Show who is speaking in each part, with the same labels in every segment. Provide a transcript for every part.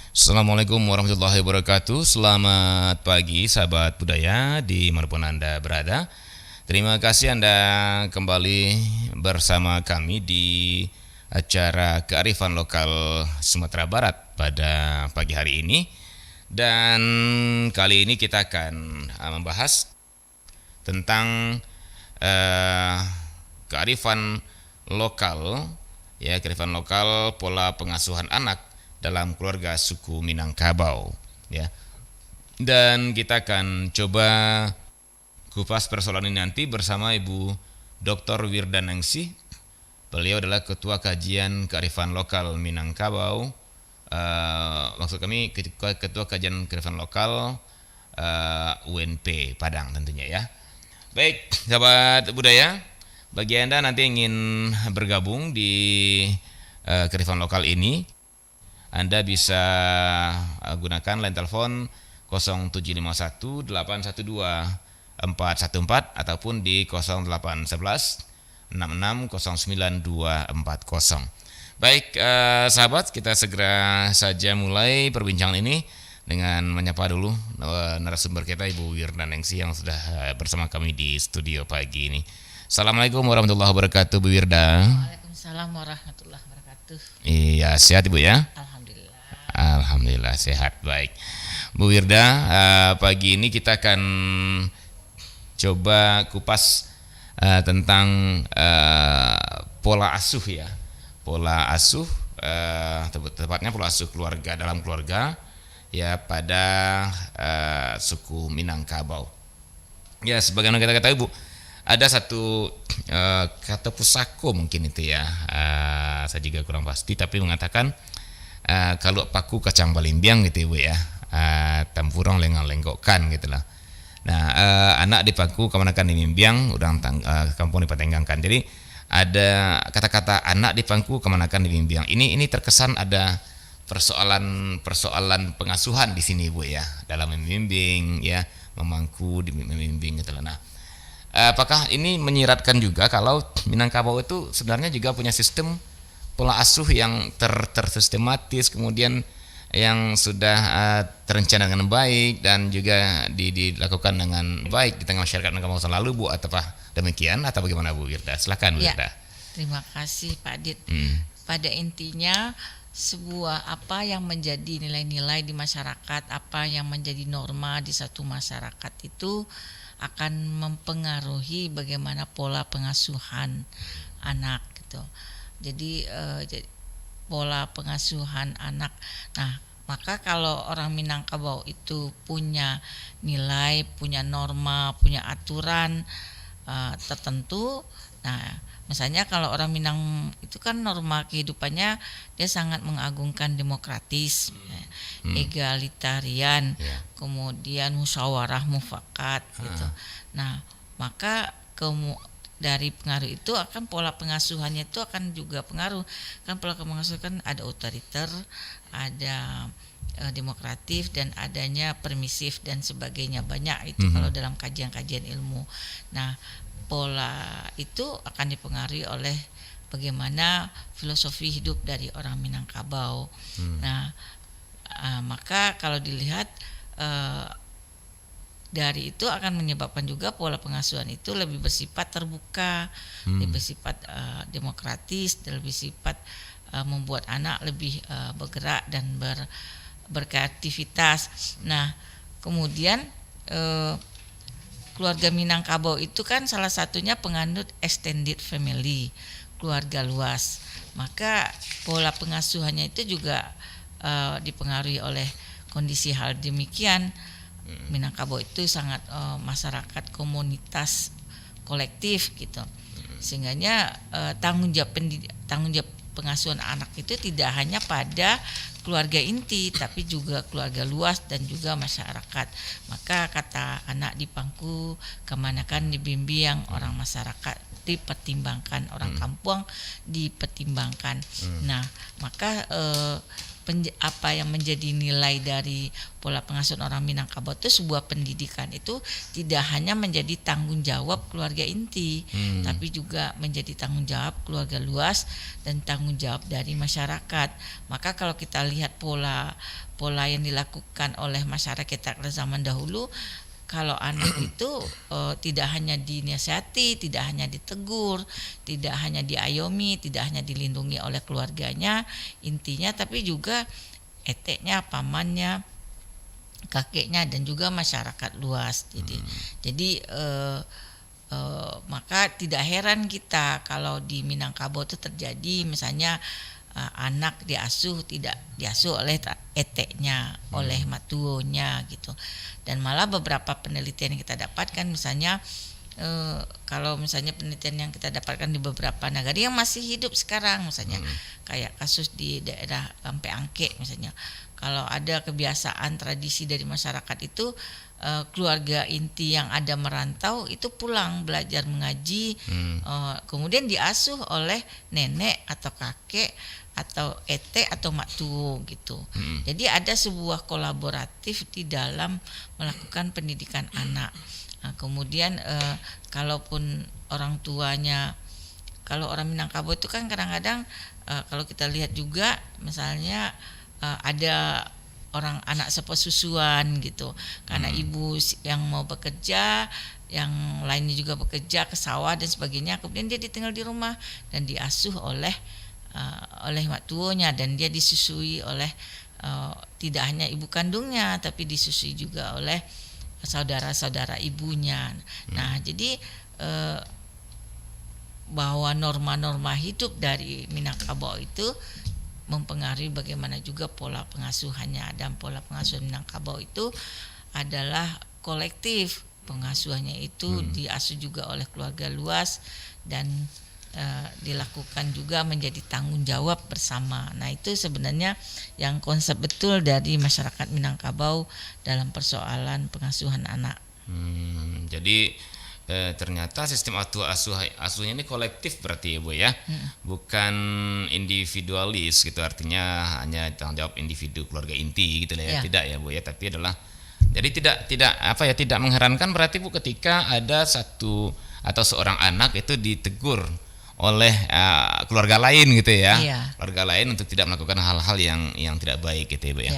Speaker 1: Assalamualaikum warahmatullahi wabarakatuh. Selamat pagi sahabat budaya dimanapun Anda berada. Terima kasih Anda kembali bersama kami di acara Kearifan Lokal Sumatera Barat pada pagi hari ini. Dan kali ini kita akan membahas tentang kearifan lokal, ya, kearifan lokal pola pengasuhan anak dalam keluarga suku Minangkabau, ya. Dan kita akan coba kupas persoalan ini nanti bersama Ibu Dr. Wirda Ningsih. Beliau adalah Ketua Kajian Kearifan Lokal Minangkabau. Maksud kami Ketua Kajian Kearifan Lokal UNP Padang tentunya, ya. Baik, sahabat budaya, bagi Anda nanti ingin bergabung di kearifan lokal ini, Anda bisa gunakan line telepon 0751 812 414 ataupun di 0811 66 09 240. Baik, sahabat, kita segera saja mulai perbincangan ini dengan menyapa dulu narasumber kita Ibu Wirda Ningsih yang sudah bersama kami di studio pagi ini. Assalamualaikum warahmatullahi wabarakatuh, Bu Wirda.
Speaker 2: Waalaikumsalam warahmatullahi wabarakatuh.
Speaker 1: Iya, sehat Ibu ya?
Speaker 2: Alhamdulillah.
Speaker 1: Alhamdulillah sehat. Baik, Bu Wirda, pagi ini kita akan coba kupas tentang pola asuh, ya. Pola asuh, tepatnya pola asuh keluarga dalam keluarga, ya, pada suku Minangkabau. Ya, sebagaimana kita ketahui, Bu, ada satu kata pusako mungkin itu, ya. Saya juga kurang pasti, tapi mengatakan kalau paku kacang balimbiang gitu, Bu, ya. Tampurong lengang lenggokkan gitulah. Nah, anak dipaku kemanakan dimimbiang, udang kampung dipatenggangkan. Jadi ada kata-kata anak dipangku kemanakan dimimbiang. Ini terkesan ada persoalan pengasuhan di sini, Bu, ya, dalam membimbing, ya, memangku membimbing gitu. Nah, apakah ini menyiratkan juga kalau Minangkabau itu sebenarnya juga punya sistem pola asuh yang tersistematis, kemudian yang sudah terencana dengan baik dan juga dilakukan dengan baik di tengah masyarakat Minangkabau lalu, Bu, ataukah demikian atau bagaimana, Bu Wirda? Silakan, Bu Wirda.
Speaker 2: Terima kasih Pak Dit. Pada intinya sebuah apa yang menjadi nilai-nilai di masyarakat, apa yang menjadi norma di satu masyarakat itu akan mempengaruhi bagaimana pola pengasuhan anak gitu. Jadi pola pengasuhan anak. Nah, maka kalau orang Minangkabau itu punya nilai, punya norma, punya aturan tertentu. Nah, misalnya kalau orang Minang itu kan norma kehidupannya dia sangat mengagungkan demokratis, egalitarian, kemudian musyawarah mufakat gitu. Nah, maka dari pengaruh itu akan pola pengasuhannya itu akan juga pengaruh. Kan pola pengasuhan kan ada otoriter, ada demokratif, dan adanya permisif dan sebagainya, banyak itu kalau dalam kajian-kajian ilmu. Nah, pola itu akan dipengaruhi oleh bagaimana filosofi hidup dari orang Minangkabau. Nah, maka kalau dilihat dari itu akan menyebabkan juga pola pengasuhan itu lebih bersifat terbuka, lebih bersifat demokratis, dan lebih sifat membuat anak lebih bergerak dan berkreativitas. Nah, kemudian keluarga Minangkabau itu kan salah satunya penganut extended family, keluarga luas. Maka pola pengasuhannya itu juga dipengaruhi oleh kondisi hal demikian. Minangkabau itu sangat masyarakat komunitas kolektif gitu, sehingganya tanggung jawab pengasuhan anak itu tidak hanya pada keluarga inti, tapi juga keluarga luas dan juga masyarakat. Maka kata anak dipangku kemanakan dibimbing, orang masyarakat dipertimbangkan, orang kampung dipertimbangkan. Nah, maka apa yang menjadi nilai dari pola pengasuhan orang Minangkabau itu sebuah pendidikan itu tidak hanya menjadi tanggung jawab keluarga inti, tapi juga menjadi tanggung jawab keluarga luas dan tanggung jawab dari masyarakat. Maka kalau kita lihat pola yang dilakukan oleh masyarakat pada zaman dahulu, kalau anak itu tidak hanya dinasihati, tidak hanya ditegur, tidak hanya diayomi, tidak hanya dilindungi oleh keluarganya, intinya, tapi juga eteknya, pamannya, kakeknya, dan juga masyarakat luas. Jadi maka tidak heran kita kalau di Minangkabau itu terjadi misalnya anak tidak diasuh oleh eteknya, oleh matuonya gitu. Dan malah beberapa penelitian yang kita dapatkan misalnya kalau misalnya penelitian yang kita dapatkan di beberapa negara yang masih hidup sekarang misalnya kayak kasus di daerah Lampe Angke misalnya, kalau ada kebiasaan tradisi dari masyarakat itu keluarga inti yang ada merantau itu pulang belajar mengaji, kemudian diasuh oleh nenek atau kakek atau ete atau mak tuo gitu. Jadi ada sebuah kolaboratif di dalam melakukan pendidikan anak. Nah, kemudian kalaupun orang tuanya, kalau orang Minangkabau itu kan kadang-kadang kalau kita lihat juga misalnya ada orang anak sepesusuan gitu, karena ibu yang mau bekerja, yang lainnya juga bekerja ke sawah dan sebagainya, kemudian dia ditinggal di rumah dan diasuh oleh mak tuonya, dan dia disusui oleh tidak hanya ibu kandungnya tapi disusui juga oleh saudara-saudara ibunya. Nah, jadi bahwa norma-norma hidup dari Minangkabau itu mempengaruhi bagaimana juga pola pengasuhannya, dan pola pengasuhan Minangkabau itu adalah kolektif. Pengasuhannya itu diasuh juga oleh keluarga luas dan dilakukan juga menjadi tanggung jawab bersama. Nah, itu sebenarnya yang konsep betul dari masyarakat Minangkabau dalam persoalan pengasuhan anak.
Speaker 1: Jadi ternyata sistem asuhnya ini kolektif berarti ya Bu ya, bukan individualis gitu, artinya hanya tanggung jawab individu keluarga inti gitu lah ya, tidak ya Bu ya, tapi adalah jadi tidak mengherankan berarti Bu ketika ada satu atau seorang anak itu ditegur oleh keluarga lain gitu ya, keluarga lain untuk tidak melakukan hal-hal yang tidak baik gitu ya Bu ya.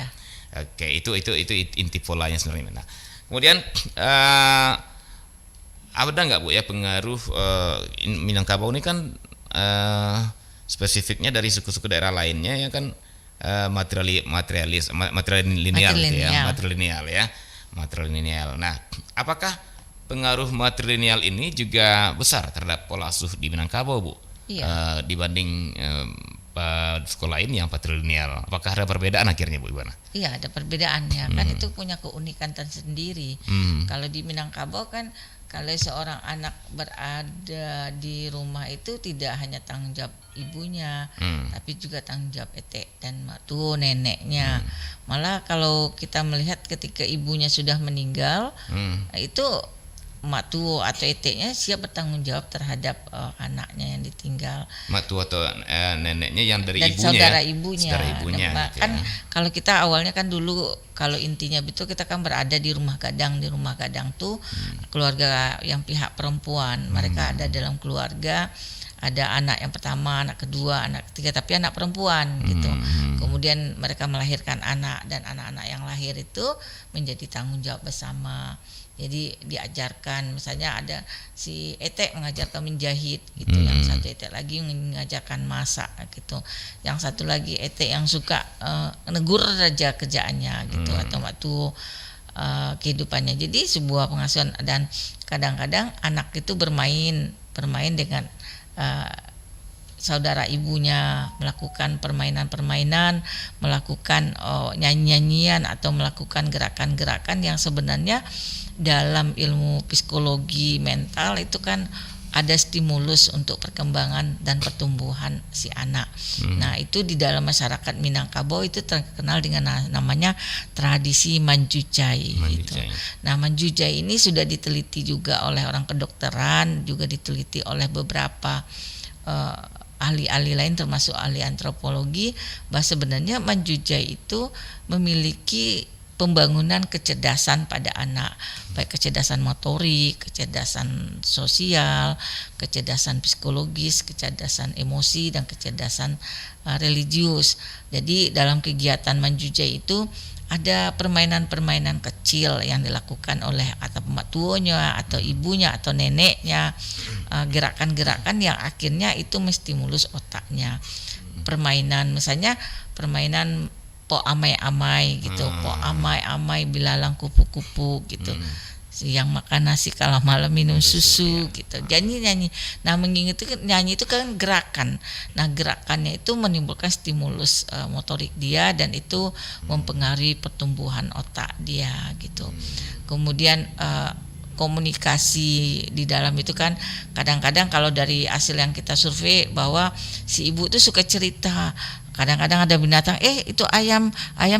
Speaker 1: Oke, itu inti polanya sebenarnya. Nah, kemudian ada nggak Bu ya pengaruh Minangkabau ini kan spesifiknya dari suku-suku daerah lainnya ya kan, matrilineal. Nah, apakah pengaruh matrilineal ini juga besar terhadap pola asuh di Minangkabau Bu? Dibanding sekolah lain yang patrilineal, apakah ada perbedaan akhirnya Bu, gimana?
Speaker 2: Iya, ada perbedaannya, kan itu punya keunikan tersendiri. Kalau di Minangkabau kan kalau seorang anak berada di rumah itu tidak hanya tanggung jawab ibunya, tapi juga tanggung jawab etek dan matu neneknya. Malah kalau kita melihat ketika ibunya sudah meninggal, itu mak tuo atau eteknya siap bertanggung jawab terhadap anaknya yang ditinggal.
Speaker 1: Mak tuo atau neneknya yang dari
Speaker 2: dan
Speaker 1: ibunya.
Speaker 2: Saudara ibunya.
Speaker 1: Gitu
Speaker 2: Kan
Speaker 1: ya.
Speaker 2: kalau kita awalnya kan dulu kalau intinya betul kita kan berada di rumah gadang. Di rumah gadang tuh keluarga yang pihak perempuan. Mereka ada dalam keluarga, ada anak yang pertama, anak kedua, anak ketiga, tapi anak perempuan gitu. Kemudian mereka melahirkan anak, dan anak-anak yang lahir itu menjadi tanggung jawab bersama. Jadi diajarkan, misalnya ada si etek mengajarkan menjahit gitu, yang satu etek lagi mengajarkan masak gitu, yang satu lagi etek yang suka negur saja kerjaannya gitu, atau waktu kehidupannya. Jadi sebuah pengasuhan, dan kadang-kadang anak itu bermain dengan saudara ibunya, melakukan permainan-permainan, melakukan nyanyi-nyanyian atau melakukan gerakan-gerakan yang sebenarnya dalam ilmu psikologi mental itu kan ada stimulus untuk perkembangan dan pertumbuhan si anak. Nah, itu di dalam masyarakat Minangkabau itu terkenal dengan namanya tradisi manjujai. Gitu. Nah, manjujai ini sudah diteliti juga oleh orang kedokteran, juga diteliti oleh beberapa ahli-ahli lain termasuk ahli antropologi bahwa sebenarnya Manjujai itu memiliki pembangunan kecerdasan pada anak, baik kecerdasan motorik, kecerdasan sosial, kecerdasan psikologis, kecerdasan emosi, dan kecerdasan religius. Jadi dalam kegiatan Manjujai itu ada permainan-permainan kecil yang dilakukan oleh atau pematuonya atau ibunya atau neneknya, gerakan-gerakan yang akhirnya itu menstimulus otaknya. Permainan misalnya permainan po amai-amai gitu, po amai-amai bilalang kupu-kupu gitu. Siang makan nasi, kalau malam minum susu gitu. Nyanyi. Nah, nyanyi itu kan gerakan. Nah, gerakannya itu menimbulkan stimulus motorik dia dan itu mempengaruhi pertumbuhan otak dia gitu. Kemudian komunikasi di dalam itu kan kadang-kadang kalau dari hasil yang kita survei bahwa si ibu itu suka cerita. Kadang-kadang ada binatang, itu ayam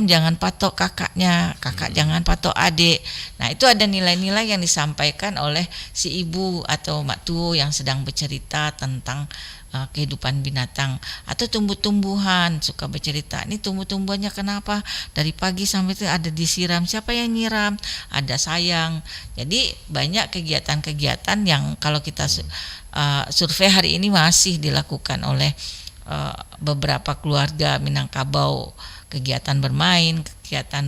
Speaker 2: jangan patok kakaknya, kakak jangan patok adik. Nah, itu ada nilai-nilai yang disampaikan oleh si ibu atau mak tuo yang sedang bercerita tentang kehidupan binatang. Atau tumbuh-tumbuhan suka bercerita, ini tumbuh-tumbuhannya kenapa dari pagi sampai itu ada disiram, siapa yang nyiram, ada sayang. Jadi banyak kegiatan-kegiatan yang kalau kita survei hari ini masih dilakukan oleh beberapa keluarga Minangkabau, kegiatan bermain, kegiatan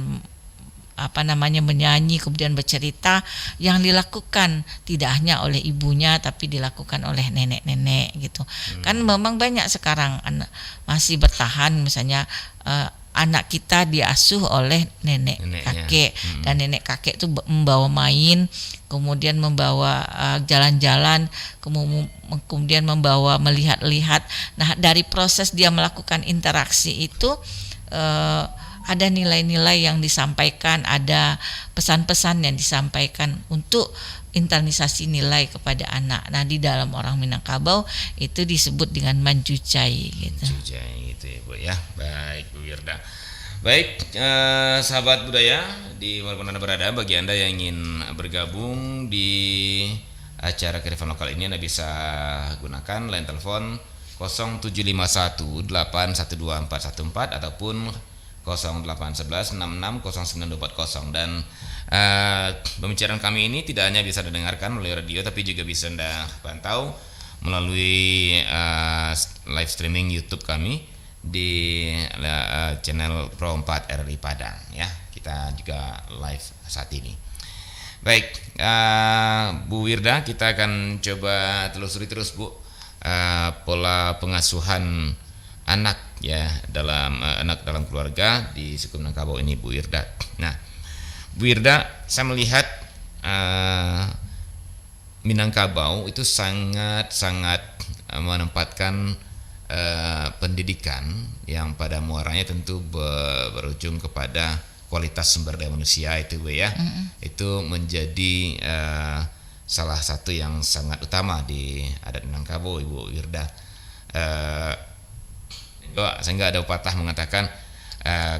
Speaker 2: menyanyi, kemudian bercerita yang dilakukan tidak hanya oleh ibunya tapi dilakukan oleh nenek-nenek gitu. Kan memang banyak sekarang masih bertahan misalnya anak kita diasuh oleh nenek kakek dan nenek kakek itu membawa main, kemudian membawa jalan-jalan, kemudian membawa melihat-lihat. Nah, dari proses dia melakukan interaksi itu ada nilai-nilai yang disampaikan, ada pesan-pesan yang disampaikan untuk internalisasi nilai kepada anak. Nah, di dalam orang Minangkabau itu disebut dengan Manjujai gitu.
Speaker 1: Manjujai gitu ya Bu ya. Baik Bu Wirda. Baik, sahabat budaya di mana Anda berada, bagi Anda yang ingin bergabung di acara kearifan lokal ini, Anda bisa gunakan line telepon 0751 812414 ataupun 0811 660940. Dan pembicaraan kami ini tidak hanya bisa didengarkan melalui radio tapi juga bisa Anda pantau melalui live streaming YouTube kami di channel Pro 4 RRI Padang ya. Kita juga live saat ini. Baik, Bu Wirda, kita akan coba telusuri terus Bu pola pengasuhan anak ya anak dalam keluarga di suku Minangkabau ini Bu Wirda. Nah, Bu Wirda, saya melihat Minangkabau itu sangat menempatkan pendidikan yang pada muaranya tentu berujung kepada kualitas sumber daya manusia itu Bu ya. Itu menjadi salah satu yang sangat utama di adat Minangkabau Ibu Wirda. Sehingga ada pepatah mengatakan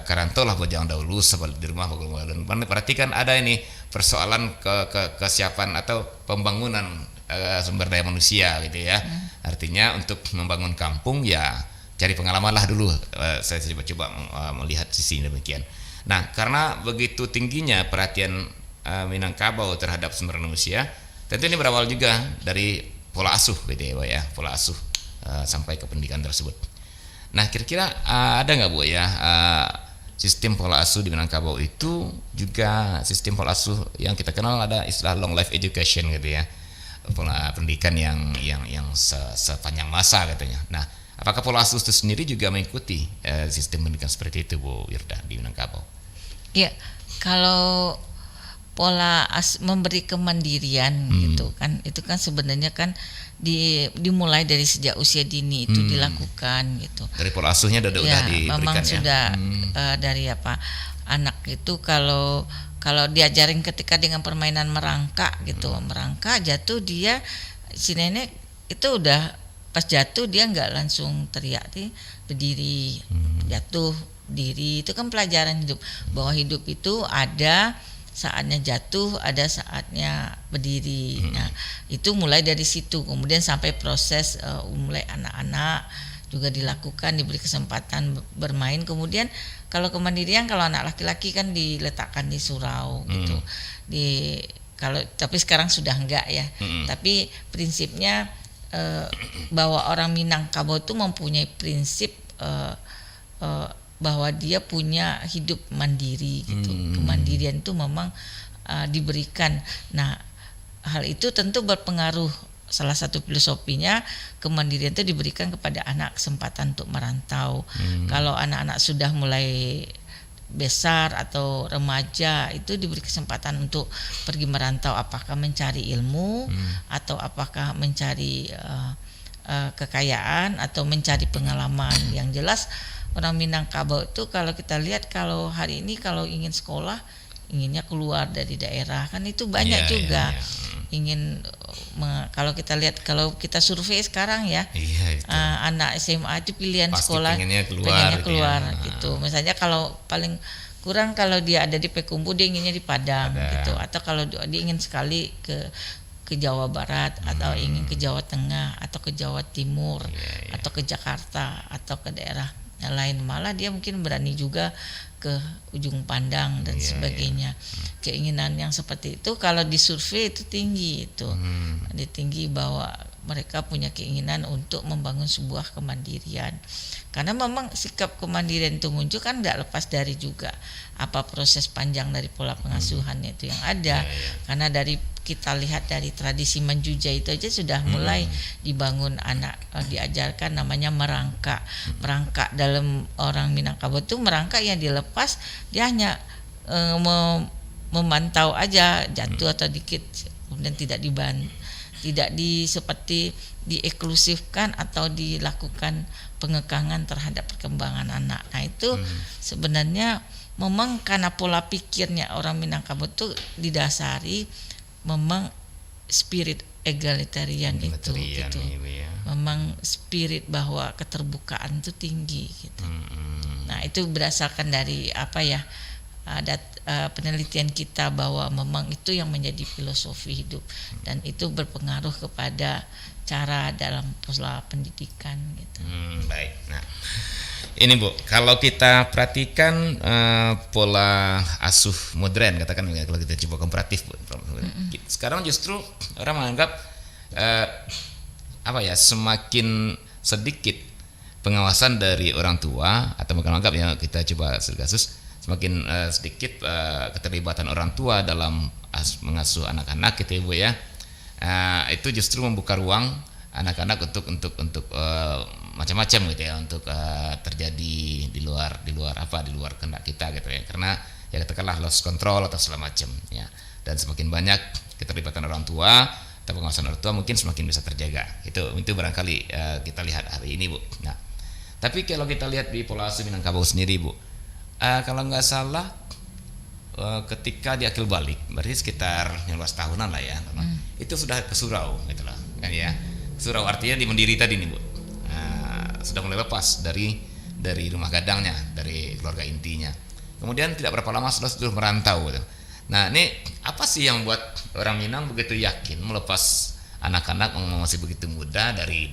Speaker 1: karantolah bojang dahulu sebab di rumah dan berarti kan ada ini persoalan kesiapan atau pembangunan sumber daya manusia gitu ya. Artinya untuk membangun kampung ya cari pengalaman lah dulu. Saya coba melihat sisi demikian. Nah, karena begitu tingginya perhatian Minangkabau terhadap sumber manusia, tentu ini berawal juga dari pola asuh gitu ya, pola asuh sampai ke pendidikan tersebut. Nah, kira-kira ada nggak Bu ya sistem pola asuh di Minangkabau itu juga sistem pola asuh yang kita kenal, ada istilah long life education gitu ya, pola pendidikan yang sepanjang masa katanya. Nah, apakah pola asuh itu sendiri juga mengikuti sistem pendidikan seperti itu Bu Wirda di Minangkabau?
Speaker 2: Ya, kalau pola memberi kemandirian gitu kan, itu kan sebenarnya kan dimulai dari sejak usia dini itu dilakukan gitu.
Speaker 1: Dari pola asuhnya udah diberikan
Speaker 2: memang
Speaker 1: ya.
Speaker 2: Sudah dari anak itu kalau diajarin ketika dengan permainan merangkak gitu, merangkak jatuh, dia si nenek itu udah pas jatuh dia nggak langsung teriak, berdiri, jatuh diri. Itu kan pelajaran hidup, bahwa hidup itu ada saatnya jatuh, ada saatnya berdiri. Nah, itu mulai dari situ, kemudian sampai proses mulai anak-anak juga dilakukan, diberi kesempatan bermain. Kemudian kalau kemandirian, kalau anak laki-laki kan diletakkan di surau gitu. Tapi sekarang sudah enggak ya. Tapi prinsipnya bahwa orang Minangkabau itu mempunyai prinsip bahwa dia punya hidup mandiri gitu. Kemandirian itu memang diberikan. Nah, hal itu tentu berpengaruh. Salah satu filosofinya, kemandirian itu diberikan kepada anak kesempatan untuk merantau. Kalau anak-anak sudah mulai besar atau remaja, itu diberi kesempatan untuk pergi merantau, apakah mencari ilmu atau apakah mencari kekayaan atau mencari pengalaman. Yang jelas orang Minangkabau itu kalau kita lihat, kalau hari ini kalau ingin sekolah, inginnya keluar dari daerah, kan itu banyak juga. Ingin kalau kita lihat, kalau kita survei sekarang ya, anak SMA itu pilihan pasti sekolah pengennya keluar gitu. Misalnya kalau paling kurang kalau dia ada di Payakumbuh, dia inginnya di Padang gitu, atau kalau dia ingin sekali ke Jawa Barat, atau ingin ke Jawa Tengah, atau ke Jawa Timur, atau ke Jakarta, atau ke daerah yang lain. Malah dia mungkin berani juga ke Ujung Pandang dan sebagainya. Keinginan yang seperti itu kalau disurvei itu tinggi itu. Tinggi bahwa mereka punya keinginan untuk membangun sebuah kemandirian. Karena memang sikap kemandirian itu muncul kan nggak lepas dari juga apa proses panjang dari pola pengasuhannya itu yang ada. Karena dari kita lihat dari tradisi Manjuja itu aja sudah mulai dibangun anak, diajarkan namanya merangkak. Merangkak dalam orang Minangkabau itu merangkak yang dilepas, dia hanya memantau aja, jatuh atau dikit, kemudian tidak seperti dieklusifkan atau dilakukan pengekangan terhadap perkembangan anak. Nah itu sebenarnya memang karena pola pikirnya orang Minangkabau itu didasari memang spirit egalitarian itu gitu. Memang spirit bahwa keterbukaan itu tinggi gitu. Nah itu berdasarkan dari ada penelitian kita bahwa memang itu yang menjadi filosofi hidup, dan itu berpengaruh kepada cara dalam pola pendidikan gitu.
Speaker 1: Baik. Nah, ini Bu, kalau kita perhatikan pola asuh modern, katakan kalau kita coba komparatif Bu. Sekarang justru orang menganggap semakin sedikit pengawasan dari orang tua, atau menganggap ya kita coba kasus semakin sedikit keterlibatan orang tua dalam mengasuh anak-anak gitu ya Bu ya. Itu justru membuka ruang anak-anak untuk macam-macam gitu ya, untuk terjadi di luar kehendak kita gitu ya, karena ya katakanlah loss control atau segala macam ya. Dan semakin banyak keterlibatan orang tua atau pengawasan orang tua, mungkin semakin bisa terjaga. Itu barangkali kita lihat hari ini Bu. Nah, tapi kalau kita lihat di pola asuh Minangkabau sendiri Bu, kalau nggak salah ketika di akil balik, berarti sekitar 15 tahunan lah ya, itu sudah ke surau gitu lah kan ya. Surau artinya di Mandiri tadi nih Bu, sudah mulai lepas dari rumah gadangnya, dari keluarga intinya. Kemudian tidak berapa lama sudah merantau gitu. Nah ini apa sih yang membuat orang Minang begitu yakin melepas anak-anak masih begitu muda dari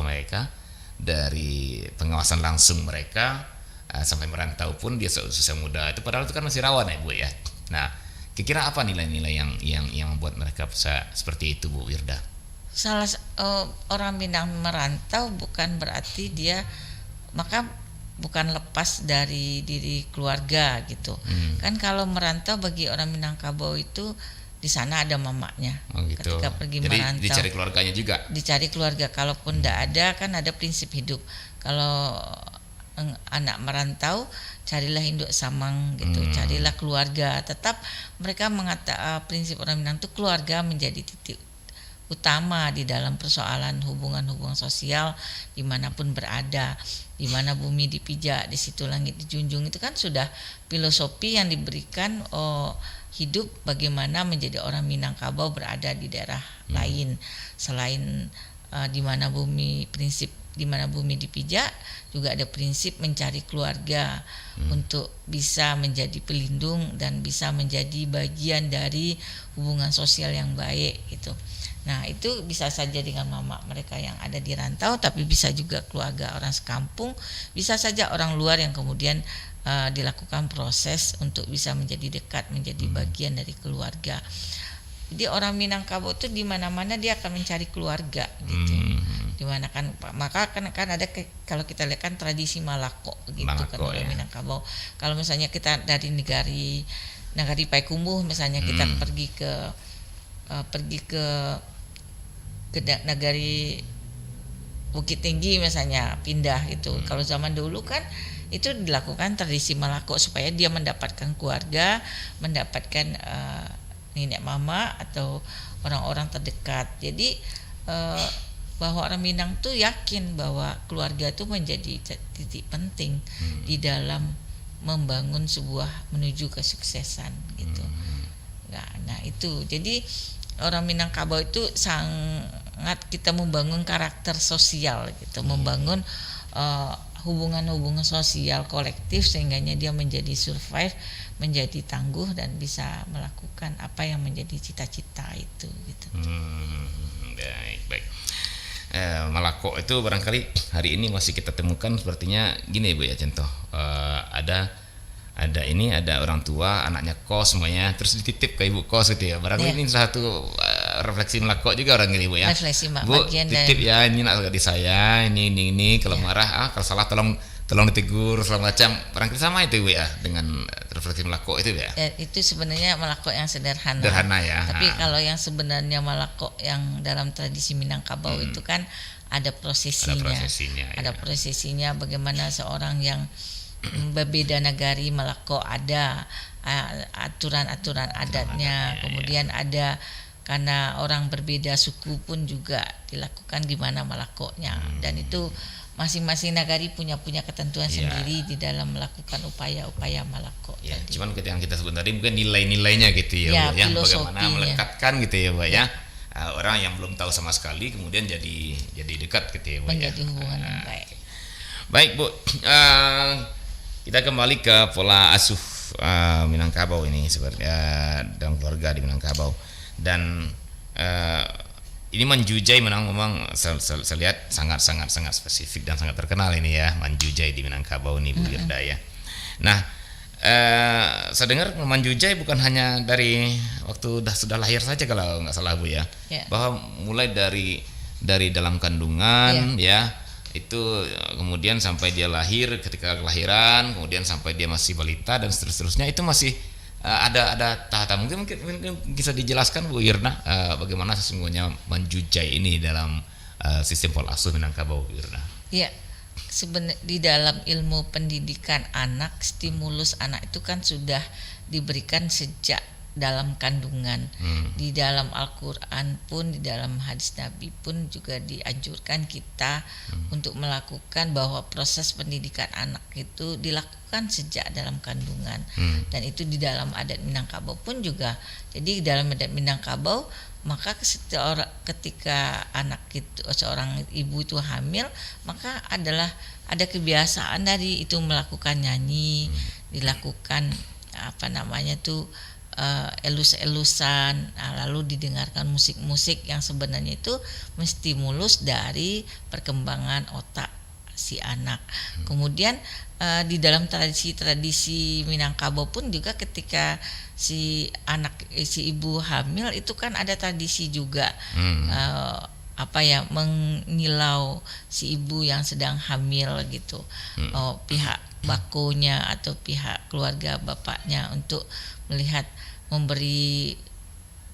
Speaker 1: mereka, dari pengawasan langsung mereka, sampai merantau pun dia susah muda itu, padahal itu kan masih rawan ya Bu ya. Nah kira-kira apa nilai-nilai yang membuat mereka bisa seperti itu Bu Wirda?
Speaker 2: Orang Minang merantau bukan berarti dia bukan lepas dari diri keluarga gitu. Kan kalau merantau bagi orang Minangkabau itu di sana ada mamanya.
Speaker 1: Gitu.
Speaker 2: Ketika pergi
Speaker 1: jadi
Speaker 2: merantau,
Speaker 1: dicari keluarganya juga.
Speaker 2: Dicari keluarga, kalaupun tidak ada kan ada prinsip hidup. Kalau anak merantau, carilah induk samang gitu, carilah keluarga. Tetap mereka prinsip orang Minang itu keluarga menjadi titik utama di dalam persoalan hubungan-hubungan sosial dimanapun berada. Di mana bumi dipijak, di situ langit dijunjung, itu kan sudah filosofi yang diberikan hidup bagaimana menjadi orang Minangkabau berada di daerah lain selain di mana bumi prinsip di mana bumi dipijak juga ada prinsip mencari keluarga untuk bisa menjadi pelindung dan bisa menjadi bagian dari hubungan sosial yang baik gitu. Nah itu bisa saja dengan mama mereka yang ada di rantau, tapi bisa juga keluarga orang sekampung, bisa saja orang luar yang kemudian dilakukan proses untuk bisa menjadi dekat, menjadi bagian dari keluarga. Jadi orang Minangkabau itu di mana-mana dia akan mencari keluarga gitu. Di mana kan maka kan ada kalau kita lihat kan tradisi Malako gitu kan orang Minangkabau. Kalau misalnya kita dari Nagari Payakumbuh misalnya kita pergi ke Nagari Bukit Tinggi misalnya pindah gitu. Kalau zaman dulu kan itu dilakukan tradisi Malako supaya dia mendapatkan keluarga, mendapatkan nenek mama atau orang-orang terdekat. Jadi bahwa orang Minang tuh yakin bahwa keluarga itu menjadi titik penting di dalam membangun sebuah menuju kesuksesan gitu. Nah itu jadi orang Minangkabau itu sangat kita membangun karakter sosial gitu, membangun hubungan-hubungan sosial kolektif sehingganya dia menjadi survive, menjadi tangguh dan bisa melakukan apa yang menjadi cita-cita itu gitu.
Speaker 1: Baik. Malako itu barangkali hari ini masih kita temukan sepertinya gini Bu ya, contoh ada orang tua anaknya kos semuanya terus dititip ke ibu kos gitu ya. Barangkali ini salah satu refleksi Malako juga orang gini Bu ya.
Speaker 2: Refleksi
Speaker 1: Bu titip ya, ini nak di saya ini kalau marah kalau salah tolong ditegur segala macam. Barangkali sama itu Bu ya dengan refleksi Malako itu ya.
Speaker 2: Itu sebenarnya Malako yang sederhana.
Speaker 1: Sederhana ya.
Speaker 2: Tapi kalau yang sebenarnya Malako yang dalam tradisi Minangkabau itu kan ada prosesinya. Ada prosesinya bagaimana seorang yang berbeda nagari Malako ada aturan-aturan adatnya, kemudian ada karena orang berbeda suku pun juga dilakukan gimana Malakonya, dan itu masing-masing nagari punya ketentuan sendiri di dalam melakukan upaya-upaya Malako.
Speaker 1: Ya, cuman yang kita sebut tadi mungkin nilai-nilainya gitu ya, Bu, yang bagaimana melekatkan gitu ya, Bu ya. Orang yang belum tahu sama sekali kemudian jadi dekat gitu ya, Bu.
Speaker 2: Menjadi hubungan yang baik.
Speaker 1: Baik, Bu. Kita kembali ke pola asuh Minangkabau ini seperti dalam keluarga di Minangkabau, dan ini Manjujai memang saya lihat sangat spesifik dan sangat terkenal ini ya, Manjujai di Minangkabau ini Bu Irda ya. Nah, saya dengar Manjujai bukan hanya dari waktu sudah lahir saja kalau nggak salah Bu ya, bahwa mulai dari dalam kandungan ya. Itu kemudian sampai dia lahir, ketika kelahiran, kemudian sampai dia masih balita dan seterusnya itu masih ada tahap. Mungkin bisa dijelaskan Bu Irna bagaimana sesungguhnya Manjujai ini dalam sistem pola asuh Minangkabau, Bu Irna.
Speaker 2: Iya, sebenarnya di dalam ilmu pendidikan anak, stimulus anak itu kan sudah diberikan sejak dalam kandungan. Di dalam Al-Quran pun, di dalam hadis Nabi pun juga dianjurkan kita untuk melakukan bahwa proses pendidikan anak itu dilakukan sejak dalam kandungan. Dan itu di dalam adat Minangkabau pun juga. Jadi di dalam adat Minangkabau maka ketika anak itu, seorang ibu itu hamil, maka ada kebiasaan dari itu melakukan nyanyi, dilakukan elus-elusan, lalu didengarkan musik-musik yang sebenarnya itu menstimulus dari perkembangan otak si anak. Kemudian di dalam tradisi Minangkabau pun juga ketika si ibu hamil itu kan ada tradisi juga mengilau si ibu yang sedang hamil gitu. Pihak bakonya atau pihak keluarga bapaknya untuk melihat, memberi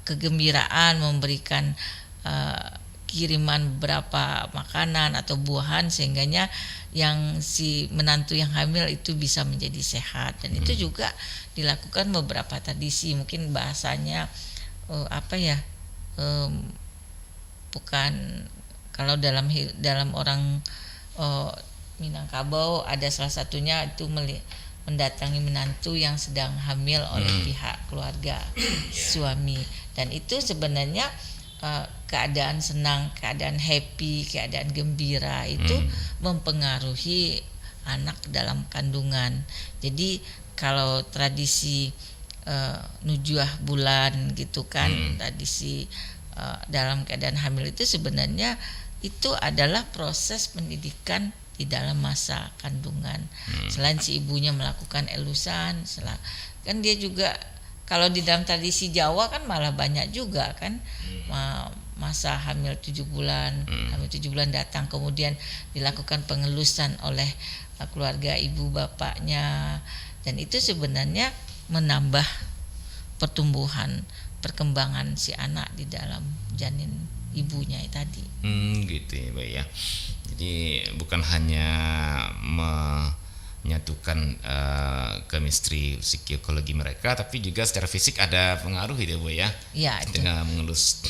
Speaker 2: kegembiraan, memberikan kiriman beberapa makanan atau buahan sehingganya yang si menantu yang hamil itu bisa menjadi sehat. Dan itu juga dilakukan beberapa tradisi, mungkin bahasanya bukan, kalau dalam orang Minangkabau ada salah satunya itu mendatangi menantu yang sedang hamil oleh pihak keluarga suami. Dan itu sebenarnya keadaan senang, keadaan happy, keadaan gembira itu mempengaruhi anak dalam kandungan. Jadi kalau tradisi nujuah bulan gitu kan, tradisi dalam keadaan hamil itu sebenarnya itu adalah proses pendidikan di dalam masa kandungan. Selain si ibunya melakukan elusan, kan dia juga kalau di dalam tradisi Jawa kan malah banyak juga kan masa hamil 7 bulan, hamil 7 bulan datang kemudian dilakukan pengelusan oleh keluarga ibu bapaknya, dan itu sebenarnya menambah pertumbuhan perkembangan si anak di dalam janin ibunya tadi.
Speaker 1: Gitu ya, Mbak ya. Jadi bukan hanya menyatukan chemistry psikologi mereka, tapi juga secara fisik ada pengaruh gitu, Bu ya.
Speaker 2: Iya,
Speaker 1: dengan mengelus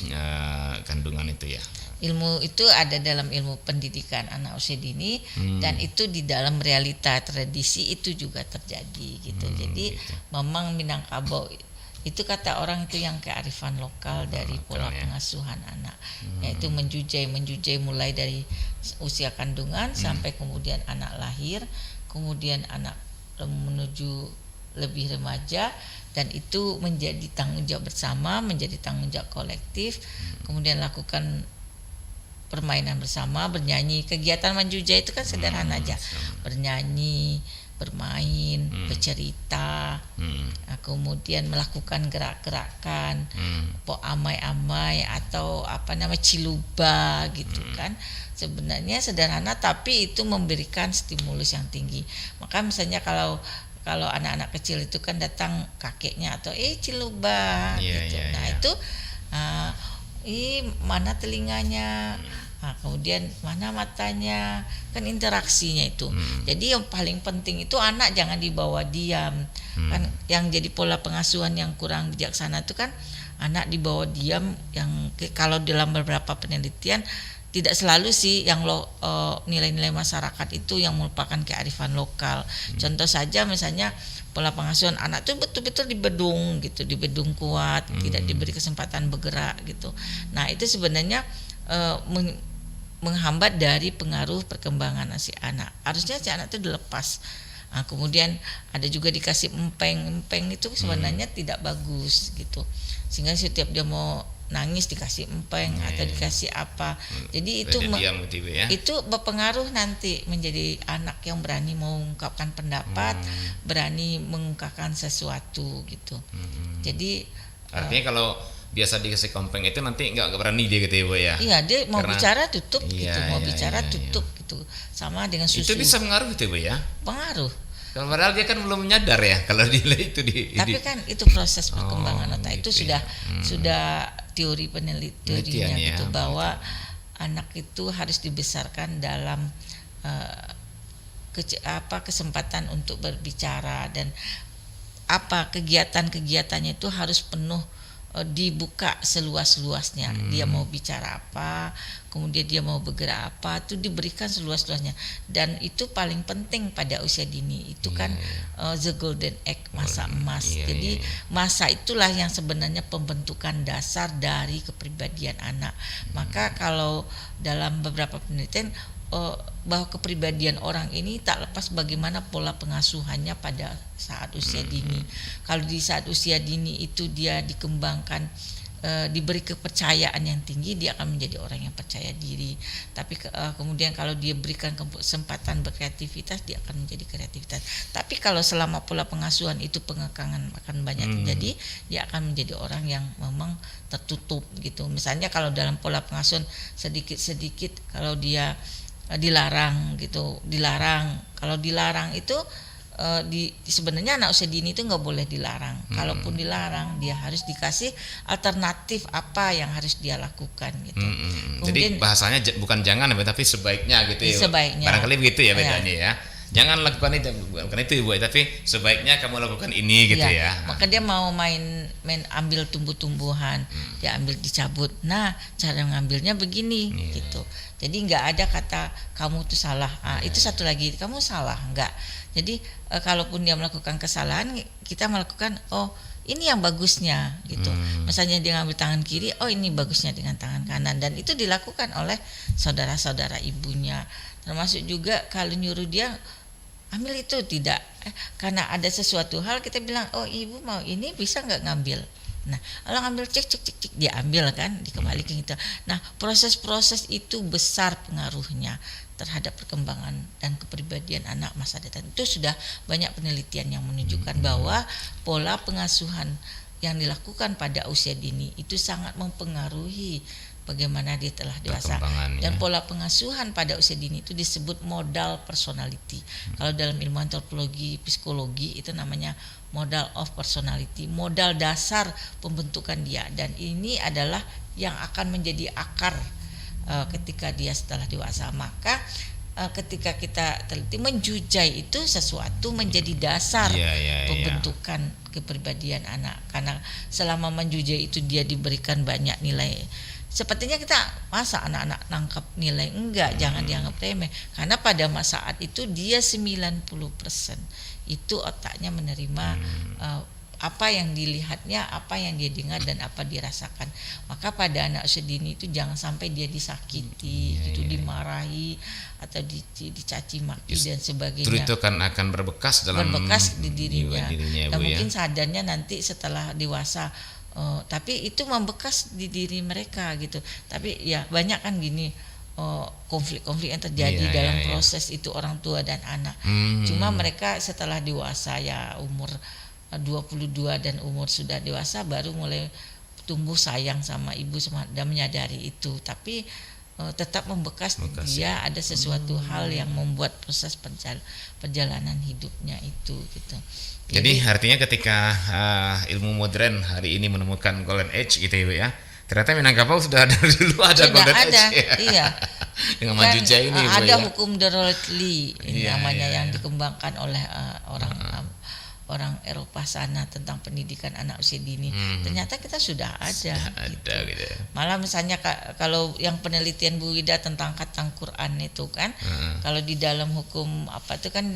Speaker 1: kandungan itu ya.
Speaker 2: Ilmu itu ada dalam ilmu pendidikan anak usia dini, dan itu di dalam realita tradisi itu juga terjadi gitu. Jadi
Speaker 1: gitu.
Speaker 2: memang Minangkabau itu kata orang itu yang kearifan lokal dari pola pengasuhan anak, yaitu menjujai mulai dari usia kandungan sampai kemudian anak lahir, kemudian anak menuju lebih remaja, dan itu menjadi tanggung jawab bersama, menjadi tanggung jawab kolektif. Kemudian lakukan permainan bersama, bernyanyi. Kegiatan menjujai itu kan sederhana aja, bernyanyi, bermain, bercerita, kemudian melakukan gerak-gerakan, amai-amai atau ciluba gitu kan. Sebenarnya sederhana tapi itu memberikan stimulus yang tinggi. Maka misalnya kalau anak-anak kecil itu kan datang kakeknya atau ciluba gitu. Itu mana telinganya, kemudian mana matanya, kan interaksinya itu. Jadi yang paling penting itu anak jangan dibawa diam. Kan yang jadi pola pengasuhan yang kurang bijaksana itu kan anak dibawa diam, yang kalau dalam beberapa penelitian tidak selalu sih yang nilai-nilai masyarakat itu yang merupakan kearifan lokal. Contoh saja misalnya pola pengasuhan anak itu betul-betul di bedung kuat, tidak diberi kesempatan bergerak gitu. Nah itu sebenarnya menghambat dari pengaruh perkembangan si anak. Harusnya si anak itu dilepas. Kemudian ada juga dikasih empeng itu sebenarnya tidak bagus gitu. Sehingga setiap dia mau nangis dikasih empeng atau dikasih apa. Jadi itu itu berpengaruh nanti menjadi anak yang berani mengungkapkan pendapat, berani mengungkapkan sesuatu gitu. Jadi
Speaker 1: artinya kalau biasa dikasih kompeng itu nanti nggak berani dia gitu ya, Bu ya.
Speaker 2: Iya, dia mau bicara tutup tutup gitu. Sama dengan susu.
Speaker 1: Itu bisa mengaruh gitu, Bu ya.
Speaker 2: Pengaruh.
Speaker 1: Kalau padahal dia kan belum menyadar ya kalau dia itu
Speaker 2: Tapi kan itu proses perkembangan otak itu sudah teori penelitiannya gitu, bahwa anak itu harus dibesarkan dalam kesempatan untuk berbicara, dan kegiatan-kegiatannya itu harus penuh dibuka seluas-luasnya. Dia mau bicara apa, kemudian dia mau bergerak apa, itu diberikan seluas-luasnya. Dan itu paling penting pada usia dini itu kan the golden age, masa emas. Jadi masa itulah yang sebenarnya pembentukan dasar dari kepribadian anak. Maka kalau dalam beberapa penelitian bahwa kepribadian orang ini tak lepas bagaimana pola pengasuhannya pada saat usia dini. Kalau di saat usia dini itu dia dikembangkan, diberi kepercayaan yang tinggi, dia akan menjadi orang yang percaya diri. Tapi kemudian kalau dia berikan kesempatan berkreativitas, dia akan menjadi kreativitas. Tapi kalau selama pola pengasuhan itu pengekangan akan banyak terjadi, dia akan menjadi orang yang memang tertutup gitu. Misalnya kalau dalam pola pengasuhan sedikit-sedikit kalau dia dilarang. Kalau dilarang itu sebenarnya anak usia dini itu nggak boleh dilarang. Kalaupun dilarang, dia harus dikasih alternatif apa yang harus dia lakukan gitu.
Speaker 1: Jadi
Speaker 2: Kemudian,
Speaker 1: bahasanya bukan jangan tapi sebaiknya gitu ya.
Speaker 2: Sebaiknya.
Speaker 1: Barangkali begitu ya bedanya ya. Jangan lakukan itu, bukan itu Bu, tapi sebaiknya kamu lakukan ini gitu ya.
Speaker 2: Maka dia mau main ambil tumbuh-tumbuhan, dia ambil dicabut. Nah, cara ngambilnya begini gitu. Jadi nggak ada kata kamu tuh salah. Itu satu lagi, kamu salah, enggak. Jadi kalaupun dia melakukan kesalahan, kita melakukan ini yang bagusnya gitu. Misalnya dia ngambil tangan kiri, ini bagusnya dengan tangan kanan, dan itu dilakukan oleh saudara-saudara ibunya. Termasuk juga kalau nyuruh dia ambil itu tidak, karena ada sesuatu hal kita bilang, ibu mau ini bisa nggak ngambil. Nah, kalau ngambil cek dia ambil kan, dikembalikan gitu. Nah, proses-proses itu besar pengaruhnya terhadap perkembangan dan kepribadian anak masa datang. Itu sudah banyak penelitian yang menunjukkan bahwa pola pengasuhan yang dilakukan pada usia dini itu sangat mempengaruhi bagaimana dia telah dewasa. Dan pola pengasuhan pada usia dini itu disebut modal personality. Kalau dalam ilmu antropologi, psikologi itu namanya modal of personality, modal dasar pembentukan dia, dan ini adalah yang akan menjadi akar ketika dia setelah dewasa. Maka ketika kita teliti, menjujai itu sesuatu menjadi dasar pembentukan kepribadian anak, karena selama menjujai itu dia diberikan banyak nilai. Sepertinya kita masa anak-anak nangkap nilai, enggak, jangan dianggap remeh, karena pada saat itu dia 90% itu otaknya menerima apa yang dilihatnya, apa yang dia dengar, dan apa dirasakan. Maka pada anak usia dini itu jangan sampai dia disakiti, dimarahi atau dicaci maki dan sebagainya.
Speaker 1: Itu kan akan berbekas
Speaker 2: di dirinya dan mungkin sadarnya nanti setelah dewasa. Tapi itu membekas di diri mereka gitu. Tapi ya banyak kan gini, konflik-konflik yang terjadi dalam proses itu orang tua dan anak. Cuma mereka setelah dewasa, ya umur 22 dan umur sudah dewasa, baru mulai tumbuh sayang sama ibu dan menyadari itu. Tapi tetap membekas dia, ada sesuatu hal yang membuat proses perjalanan hidupnya itu gitu.
Speaker 1: Jadi artinya ketika ilmu modern hari ini menemukan golden age gitu ya, ternyata Minangkabau sudah dari dulu ada golden age.
Speaker 2: Iya.
Speaker 1: Dengan menjujai ini
Speaker 2: ada hukum Dorothy namanya yang dikembangkan oleh orang Eropa sana tentang pendidikan anak usia dini. Ternyata kita sudah ada gitu. Malah misalnya kalau yang penelitian Bu Wida tentang khatam Quran itu kan, kalau di dalam hukum apa itu kan,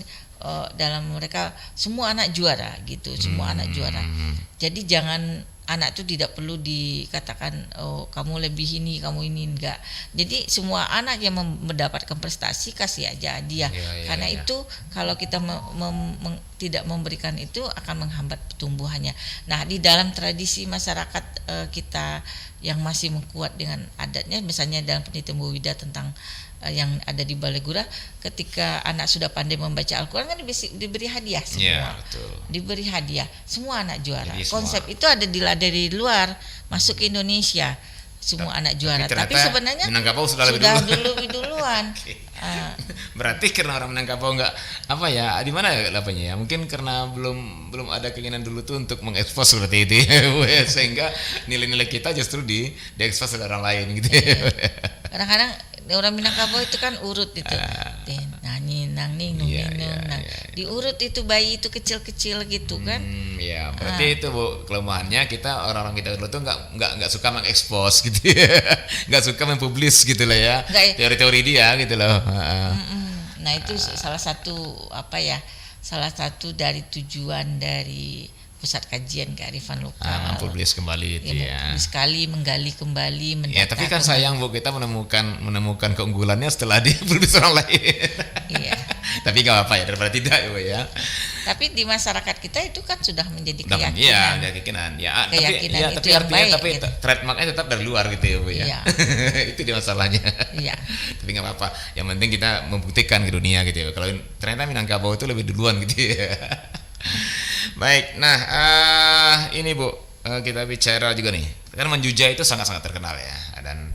Speaker 2: dalam mereka semua anak juara gitu, semua anak juara. Jadi jangan, anak itu tidak perlu dikatakan kamu lebih ini, kamu ini, enggak. Jadi semua anak yang mendapatkan prestasi kasih aja dia. Karena itu kalau kita tidak memberikan itu akan menghambat pertumbuhannya. Nah, di dalam tradisi masyarakat kita yang masih kuat dengan adatnya, misalnya dalam penelitian Bu Wida tentang yang ada di Balai Gura, ketika anak sudah pandai membaca Al-Quran kan diberi hadiah semua. Diberi hadiah, semua anak juara. Jadi konsep itu ada dari luar masuk ke Indonesia, semua anak juara. Tapi sebenarnya
Speaker 1: Minangkabau sudah
Speaker 2: lebih duluan.
Speaker 1: Berarti karena orang Minangkabau enggak apa ya, di mana ya lapanya ya? Mungkin karena belum ada keinginan dulu tuh untuk mengekspos seperti itu ya. Sehingga nilai-nilai kita justru diekspos oleh orang lain gitu.
Speaker 2: Kadang-kadang orang Minangkabau itu kan urut itu, diurut itu bayi itu kecil-kecil gitu kan.
Speaker 1: Ya berarti itu Bu kelemahannya kita, orang-orang kita dulu tuh nggak suka mengekspos gitu ya. Nggak suka mempublis gitu lah ya, teori-teori dia gitu loh.
Speaker 2: Nah itu salah satu salah satu dari tujuan dari Pusat Kajian Kearifan Lokal,
Speaker 1: publis kembali itu ya.
Speaker 2: Sekali menggali kembali,
Speaker 1: ya, tapi kan sayang Bu, kita menemukan keunggulannya setelah dipublis orang lain. Iya. Tapi nggak apa ya, daripada tidak Bu ya.
Speaker 2: Tapi di masyarakat kita itu kan sudah menjadi
Speaker 1: keyakinan. Iya, keyakinan. Tapi artinya gitu. Trademarknya tetap dari luar gitu ya Bu ya. Iya. Itu dia masalahnya. Iya. Tapi nggak apa-apa. Yang penting kita membuktikan ke dunia gitu ya. Kalau ternyata Minangkabau itu lebih duluan gitu ya. Baik, nah ini Bu, kita bicara juga nih, kan menjujai itu sangat-sangat terkenal ya, dan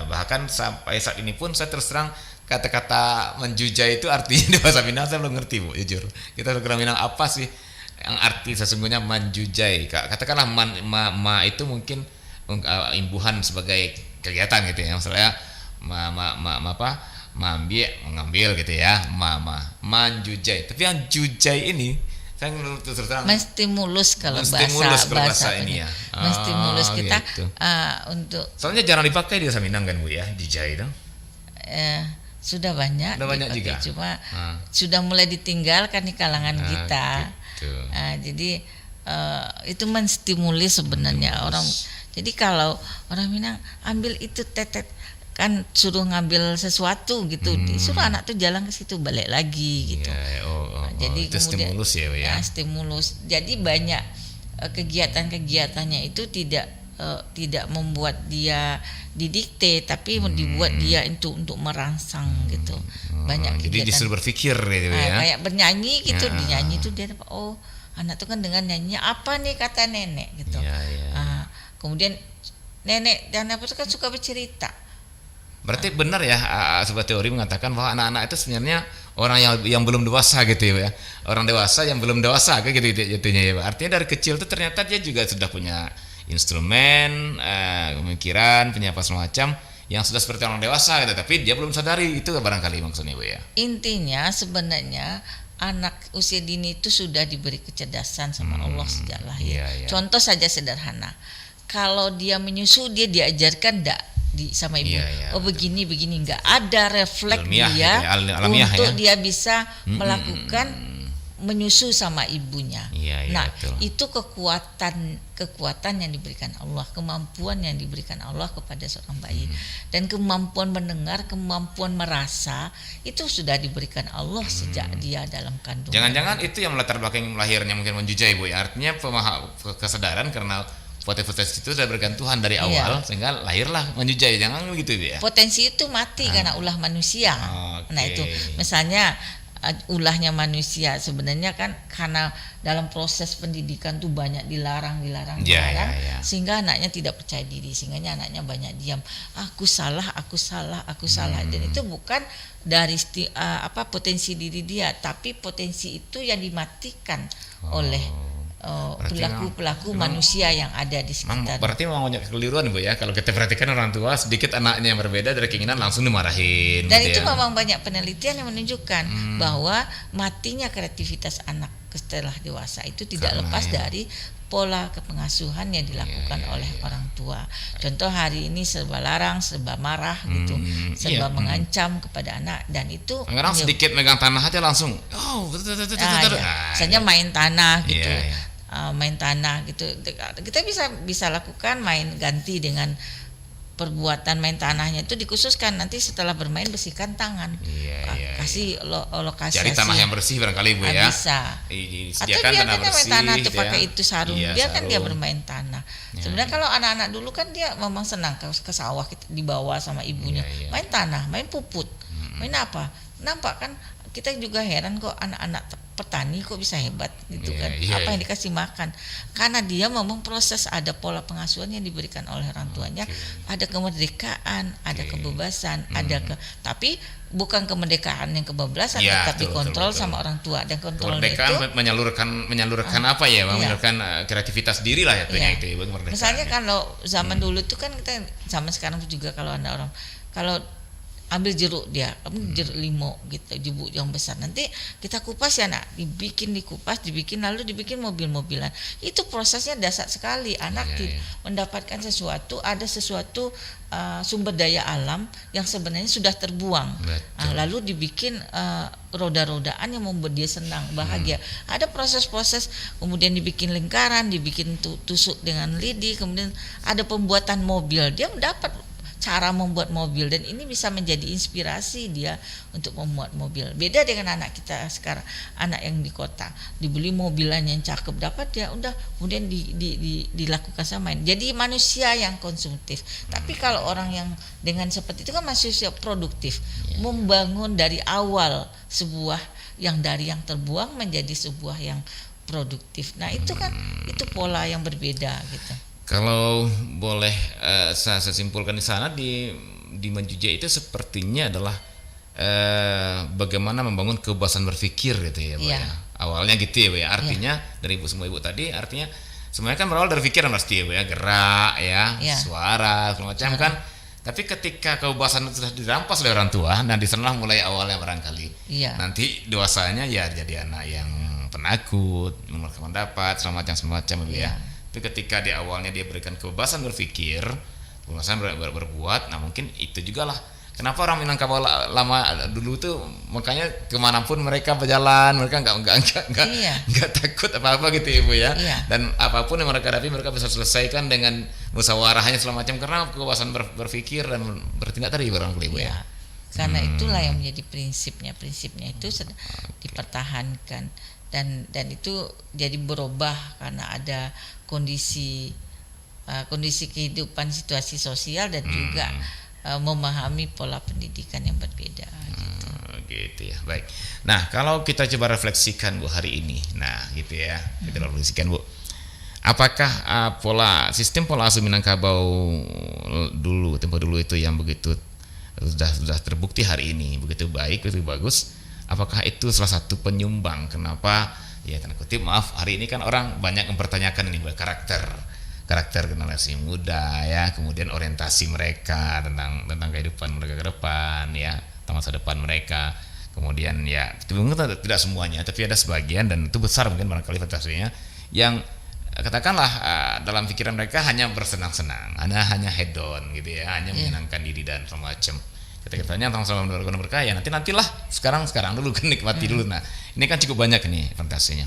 Speaker 1: bahkan sampai saat ini pun saya terus terang kata-kata menjujai itu artinya di bahasa Minang saya belum ngerti Bu, jujur. Kita berkata Minang apa sih yang arti sesungguhnya menjujai? Katakanlah ma itu mungkin imbuhan sebagai kegiatan gitu ya, misalnya mengambil gitu ya, menjujai. Tapi yang jujai ini saya terus terang
Speaker 2: menstimulus kalau bahasa ini ya. Menstimulus kita gitu. Untuk
Speaker 1: soalnya jarang dipakai di bahasa Minang kan Bu ya, jujai itu.
Speaker 2: Sudah banyak
Speaker 1: dipakai
Speaker 2: juga. Cuma
Speaker 1: Ah.
Speaker 2: sudah mulai ditinggalkan di kalangan kita.
Speaker 1: Gitu.
Speaker 2: Jadi itu menstimuli sebenarnya orang. Jadi kalau orang Minang ambil itu tetet, kan suruh ngambil sesuatu gitu, suruh anak tuh jalan ke situ balik lagi gitu. Jadi
Speaker 1: itu
Speaker 2: kemudian
Speaker 1: stimulus ya.
Speaker 2: Stimulus. Jadi banyak kegiatan-kegiatannya itu tidak membuat dia didikte, tapi dibuat dia untuk merangsang gitu. Banyak
Speaker 1: jadi
Speaker 2: kegiatan.
Speaker 1: disuruh berpikir gitu ya.
Speaker 2: Kayak bernyanyi gitu, dinyanyi itu dia anak tuh kan dengan nyanyinya apa nih kata nenek gitu. Kemudian nenek dan apa itu kan suka bercerita.
Speaker 1: Berarti benar ya, sebuah teori mengatakan bahwa anak-anak itu sebenarnya orang yang belum dewasa gitu ya. Orang dewasa yang belum dewasa kayak gitu jatuhnya ya. Artinya dari kecil tuh ternyata dia juga sudah punya instrumen, pemikiran, punya apa semacam yang sudah seperti orang dewasa gitu, tapi dia belum sadari itu barangkali maksudnya Bu ya.
Speaker 2: Intinya sebenarnya anak usia dini itu sudah diberi kecerdasan sama Allah sejak lahir. Contoh saja sederhana. Kalau dia menyusu, dia diajarkan sama ibu. Begini begini, nggak ada refleks dia untuk dia bisa melakukan menyusu sama ibunya. Itu kekuatan yang diberikan Allah, kemampuan yang diberikan Allah kepada seorang bayi. Dan kemampuan mendengar, kemampuan merasa itu sudah diberikan Allah sejak dia dalam kandungan.
Speaker 1: Jangan-jangan itu yang melatar belakang lahirnya mungkin Manjujah Ibu ya. Artinya kesadaran karena potensi itu sudah berikan Tuhan dari awal sehingga lahirlah Manjujah. Jangan begitu ya.
Speaker 2: Potensi itu mati karena ulah manusia. Nah itu misalnya ulahnya manusia sebenarnya kan karena dalam proses pendidikan tuh banyak dilarang sehingga anaknya tidak percaya diri, sehingga anaknya banyak diam, aku salah dan itu bukan dari potensi diri dia, tapi potensi itu yang dimatikan oleh pelaku manusia yang ada di sekitar.
Speaker 1: Berarti memang banyak kekeliruan Bu ya, kalau kita perhatikan orang tua sedikit anaknya yang berbeda dari keinginan langsung dimarahin.
Speaker 2: Dan itu memang banyak penelitian yang menunjukkan bahwa matinya kreativitas anak setelah dewasa itu tidak lepas dari pola kepengasuhan yang dilakukan oleh orang tua. Contoh hari ini serba larang, serba marah gitu, serba mengancam kepada anak, dan itu
Speaker 1: sekarang sedikit megang tanah aja langsung
Speaker 2: misalnya main tanah gitu. Main tanah gitu, kita bisa lakukan main ganti dengan perbuatan main tanahnya itu dikhususkan nanti setelah bermain bersihkan tangan, kasih lokasi
Speaker 1: cari tanah yang bersih barangkali Bu ya,
Speaker 2: bisa
Speaker 1: disediakan tanah bersih,
Speaker 2: main tanah tuh pakai itu sarung,
Speaker 1: sarung.
Speaker 2: Dia bermain tanah. Sebenarnya kalau anak-anak dulu kan dia memang senang ke sawah, dibawa sama ibunya main tanah, main puput, main apa, nampak kan kita juga heran kok anak-anak petani kok bisa hebat gitu kan. Apa yang dikasih makan, karena dia memang proses, ada pola pengasuhan yang diberikan oleh orang tuanya, ada kemerdekaan, ada kebebasan, tapi bukan kemerdekaan yang kebebasan, tapi kontrol sama orang tua, dan kontrol itu
Speaker 1: menyalurkan apa ya, menyalurkan kreativitas diri lah itu
Speaker 2: misalnya kalau zaman dulu itu kan kita, zaman sekarang juga kalau ada orang kalau ambil jeruk jeruk limau gitu, jeruk yang besar, nanti kita kupas ya nak, dibikin lalu dibikin mobil-mobilan. Itu prosesnya dasar sekali, anak mendapatkan sesuatu, ada sesuatu sumber daya alam yang sebenarnya sudah terbuang, lalu dibikin roda-rodaan yang membuat dia senang, bahagia. Ada proses-proses, kemudian dibikin lingkaran, dibikin tusuk dengan lidi, kemudian ada pembuatan mobil, dia mendapat cara membuat mobil, dan ini bisa menjadi inspirasi dia untuk membuat mobil. Beda dengan anak kita sekarang, anak yang di kota dibeli mobilan yang cakep, dapat ya udah, kemudian dilakukan sama main. Jadi manusia yang konsumtif. Tapi kalau orang yang dengan seperti itu kan manusia produktif, membangun dari awal sebuah yang dari yang terbuang menjadi sebuah yang produktif. Nah itu kan itu pola yang berbeda gitu.
Speaker 1: Kalau boleh saya simpulkan di sana di Manjujah itu sepertinya adalah bagaimana membangun kebebasan berpikir gitu ya Bu ya. Awalnya gitu ya Bu ya. Artinya dari semua ibu tadi, artinya semuanya kan berawal dari pikiran pasti ya Bu ya, gerak suara segala macam kan. Tapi ketika kebebasan itu sudah dirampas oleh orang tua, dan di sana mulai awalnya barangkali nanti dewasanya ya jadi anak yang penakut, mengeluarkan pendapat semacam Bu ya. Tapi ketika di awalnya dia berikan kebebasan berpikir, kebebasan berbuat, nah mungkin itu juga lah Kenapa orang Minangkabau lama dulu tuh makanya kemanapun mereka berjalan mereka
Speaker 2: Iya.
Speaker 1: nggak takut apa-apa gitu Ibu ya.
Speaker 2: Iya.
Speaker 1: Dan apapun yang mereka hadapi mereka bisa selesaikan dengan musyawarahnya segala macam karena kebebasan berpikir dan bertindak tadi barangkali Ibu ya.
Speaker 2: Ya, karena itulah yang menjadi prinsipnya itu dipertahankan dan itu jadi berubah karena ada kondisi kehidupan situasi sosial dan juga memahami pola pendidikan yang berbeda.
Speaker 1: Gitu ya, baik. Nah, kalau kita coba refleksikan Bu hari ini, nah gitu ya, kita refleksikan Bu. Apakah sistem pola asuh Minangkabau tempo dulu itu yang begitu sudah terbukti hari ini begitu baik, begitu bagus? Apakah itu salah satu penyumbang kenapa ya tanda kutip maaf hari ini kan orang banyak mempertanyakan ini karakter generasi muda ya, kemudian orientasi mereka tentang kehidupan mereka ke depan ya, masa depan mereka. Kemudian ya tidak semuanya tapi ada sebagian dan itu besar mungkin barangkali fantasinya yang katakanlah dalam pikiran mereka hanya bersenang-senang, hanya hedon gitu ya, hanya menyenangkan diri dan semacam. Ketika tanya sama mereka ya nantilah sekarang dulu kan nikmati dulu. Nah, ini kan cukup banyak nih fantasinya.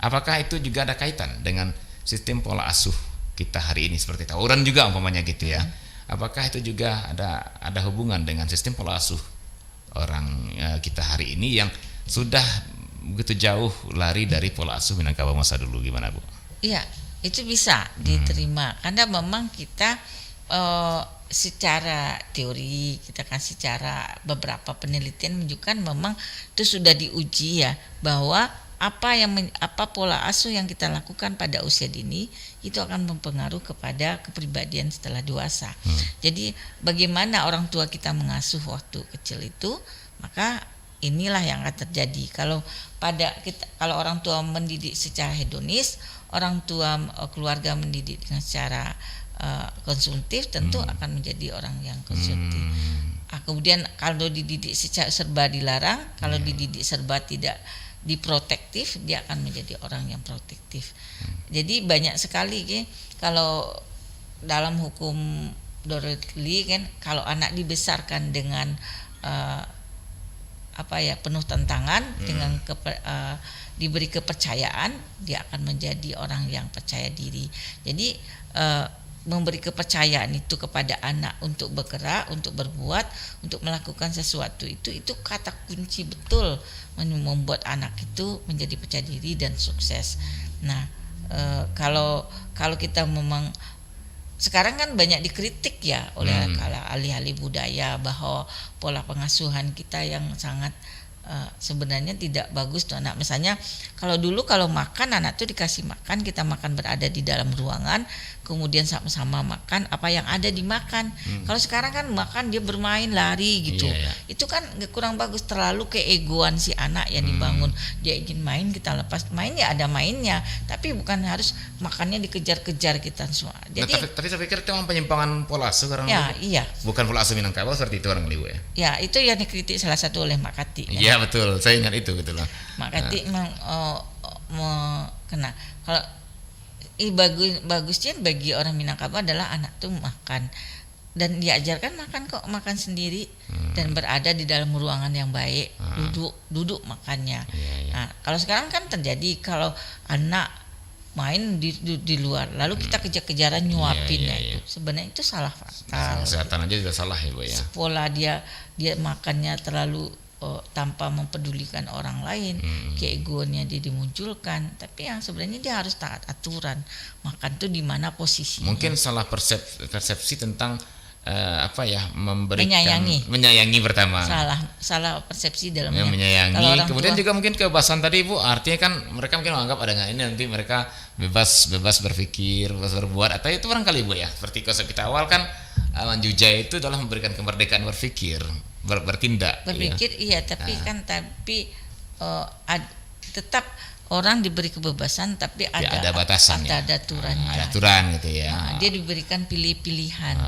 Speaker 1: Apakah itu juga ada kaitan dengan sistem pola asuh kita hari ini seperti tawuran juga umpamanya gitu ya? Apakah itu juga ada hubungan dengan sistem pola asuh orang kita hari ini yang sudah begitu jauh lari dari pola asuh Minangkabau masa dulu, gimana Bu?
Speaker 2: Iya, itu bisa diterima karena memang kita secara teori kita kan secara beberapa penelitian menunjukkan memang itu sudah diuji ya bahwa apa pola asuh yang kita lakukan pada usia dini itu akan mempengaruhi kepada kepribadian setelah dewasa. Jadi bagaimana orang tua kita mengasuh waktu kecil itu, maka inilah yang akan terjadi. Kalau orang tua mendidik secara hedonis, orang tua keluarga mendidik dengan secara konsumtif, tentu akan menjadi orang yang konsumtif. Kemudian kalau dididik secara serba dilarang, kalau dididik serba tidak diprotektif, dia akan menjadi orang yang protektif. Jadi banyak sekali kalau dalam hukum Dorothy kan kalau anak dibesarkan dengan penuh tantangan dengan diberi kepercayaan, dia akan menjadi orang yang percaya diri. Jadi memberi kepercayaan itu kepada anak untuk bergerak, untuk berbuat, untuk melakukan sesuatu itu kata kunci betul membuat anak itu menjadi percaya diri dan sukses. Nah, kalau kita memang sekarang kan banyak dikritik ya oleh ahli-ahli budaya bahwa pola pengasuhan kita yang sangat sebenarnya tidak bagus tuh anak. Misalnya kalau dulu kalau makan anak tuh dikasih makan, kita makan berada di dalam ruangan, kemudian sama-sama makan apa yang ada dimakan. Kalau sekarang kan makan dia bermain lari gitu. Itu kan kurang bagus, terlalu keegoan si anak yang dibangun. Dia ingin main, kita lepas main ya ada mainnya, tapi bukan harus makannya dikejar-kejar kita semua. Jadi
Speaker 1: tapi saya pikir itu memang penyimpangan pola asuh orang.
Speaker 2: Ya, iya.
Speaker 1: Bukan pola asuh Minangkabau seperti itu orang Ibu ya.
Speaker 2: Ya, itu yang dikritik salah satu oleh Mak Kati.
Speaker 1: Iya betul, saya ingat itu gitu loh.
Speaker 2: Mak Kati kena. Kalau bagusnya bagi orang Minangkabau adalah anak tuh makan dan diajarkan makan sendiri dan berada di dalam ruangan yang baik, duduk makannya. Nah, kalau sekarang kan terjadi kalau anak main di luar lalu kita kejar-kejaran nyuapin itu sebenarnya itu salah fatal.
Speaker 1: Kesehatan aja sudah salah ya Bu ya.
Speaker 2: Pola dia makannya terlalu tanpa mempedulikan orang lain, keegoannya dia dimunculkan. Tapi yang sebenarnya dia harus taat aturan. Makan tuh di mana posisinya.
Speaker 1: Mungkin salah persepsi tentang memberikan menyayangi pertama.
Speaker 2: Salah persepsi dalam
Speaker 1: menyayangi. Kemudian juga mungkin kebebasan tadi Bu, artinya kan mereka mungkin menganggap adanya ini nanti mereka bebas berpikir, bebas berbuat, atau itu barangkali Bu ya. Seperti konsep kita awal kan Manjuja itu adalah memberikan kemerdekaan berpikir, bertindak.
Speaker 2: Berpikir iya, tapi tetap orang diberi kebebasan tapi ada batasan, ada aturannya.
Speaker 1: Ada aturan gitu ya.
Speaker 2: Nah, dia diberikan pilihan.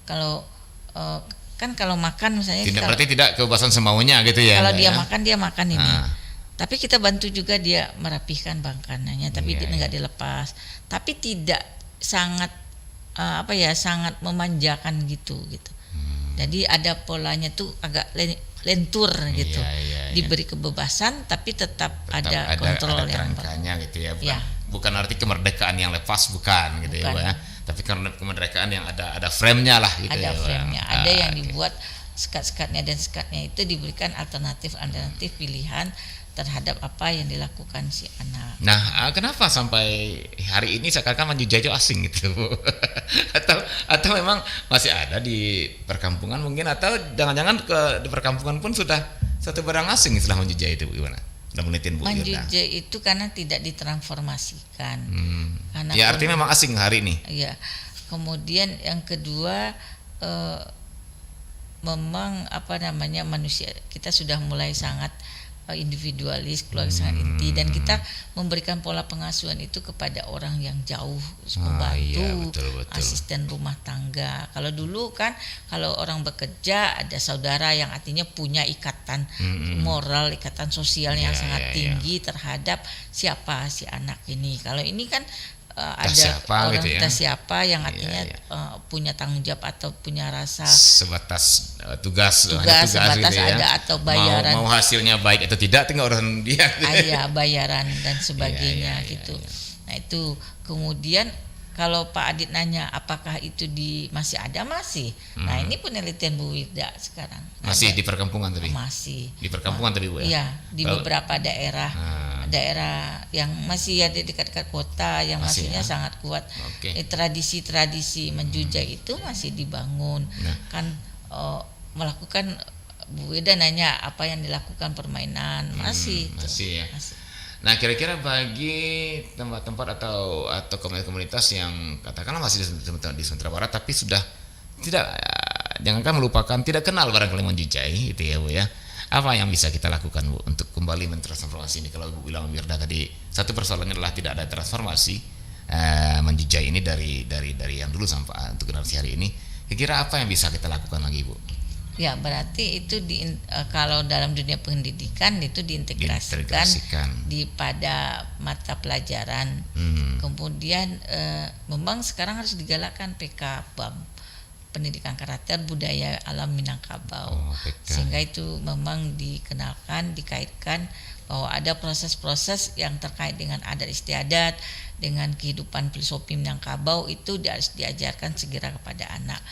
Speaker 2: Kalau kalau makan misalnya
Speaker 1: berarti tidak kebebasan semaunya gitu ya.
Speaker 2: Kalau dia makan dia makan ini. Tapi kita bantu juga dia merapihkan makanannya, tapi dia nggak dilepas. Tapi tidak sangat sangat memanjakan gitu. Jadi ada polanya tuh agak lentur gitu.
Speaker 1: Iya.
Speaker 2: Diberi kebebasan tapi tetap ada kontrol
Speaker 1: ada
Speaker 2: yang
Speaker 1: kerangkanya gitu ya.
Speaker 2: Ya.
Speaker 1: Bukan arti kemerdekaan yang lepas, bukan gitu
Speaker 2: Bukan.
Speaker 1: ya, tapi karena kemerdekaan yang ada frame-nya lah gitu
Speaker 2: ada
Speaker 1: ya.
Speaker 2: frame-nya, ada yang
Speaker 1: Oke.
Speaker 2: dibuat sekat-sekatnya, dan sekatnya itu diberikan alternatif pilihan terhadap apa yang dilakukan si anak.
Speaker 1: Nah, kenapa sampai hari ini seakan-akan Manju Jajo asing gitu, Bu? atau memang masih ada di perkampungan mungkin, atau jangan-jangan di perkampungan pun sudah satu barang asing istilah Manju Jajo itu, gimana? Udah meneliti Bu
Speaker 2: Manju
Speaker 1: Wirda.
Speaker 2: Jajo itu karena tidak ditransformasikan. Karena
Speaker 1: Ya artinya memang asing hari ini.
Speaker 2: Ya. Kemudian yang kedua, memang manusia kita sudah mulai sangat individualis, keluarga sangat inti, dan kita memberikan pola pengasuhan itu kepada orang yang jauh, pembantu,
Speaker 1: Iya, betul.
Speaker 2: asisten rumah tangga. Kalau dulu kan kalau orang bekerja ada saudara yang artinya punya ikatan moral, ikatan sosial yang sangat tinggi terhadap siapa si anak ini. Kalau ini kan ada
Speaker 1: siapa
Speaker 2: orang
Speaker 1: gitu ya.
Speaker 2: siapa yang artinya punya tanggung jawab atau punya rasa
Speaker 1: sebatas tugas
Speaker 2: sebatas
Speaker 1: gitu ya.
Speaker 2: ada atau bayaran,
Speaker 1: mau hasilnya baik atau tidak tinggal urusan dia.
Speaker 2: Iya, bayaran dan sebagainya gitu. Nah itu kemudian kalau Pak Adit nanya apakah itu masih ada, masih. Nah ini penelitian Bu Wirda sekarang
Speaker 1: Masih
Speaker 2: ada.
Speaker 1: di perkampungan tapi.
Speaker 2: Masih
Speaker 1: Di perkampungan tapi Bu ya.
Speaker 2: Iya, di beberapa daerah yang masih ada dekat-dekat kota yang masihnya sangat kuat.
Speaker 1: Oke.
Speaker 2: Tradisi-tradisi menjujai itu masih dibangun. Kan melakukan, Bu Wirda nanya apa yang dilakukan permainan, masih
Speaker 1: ya.
Speaker 2: Masih.
Speaker 1: Nah, kira-kira bagi tempat-tempat atau komunitas yang katakanlah masih di Sumatera Barat tapi sudah tidak, jangankan melupakan, tidak kenal barangkali Manju Jajo gitu ya Bu ya. Apa yang bisa kita lakukan Bu untuk kembali mentransformasi ini? Kalau Bu bilang Wirda tadi, satu persoalannya adalah tidak ada transformasi Manju Jajo ini dari yang dulu sampai untuk generasi hari ini. Kira-kira apa yang bisa kita lakukan lagi Bu?
Speaker 2: Ya, berarti itu kalau dalam dunia pendidikan itu diintegrasikan pada mata pelajaran. Kemudian memang sekarang harus digalakkan PK-BAM, pendidikan karakter budaya alam Minangkabau. Sehingga itu memang dikenalkan, dikaitkan bahwa ada proses-proses yang terkait dengan adat istiadat, dengan kehidupan filosofi Minangkabau itu harus diajarkan segera kepada anak.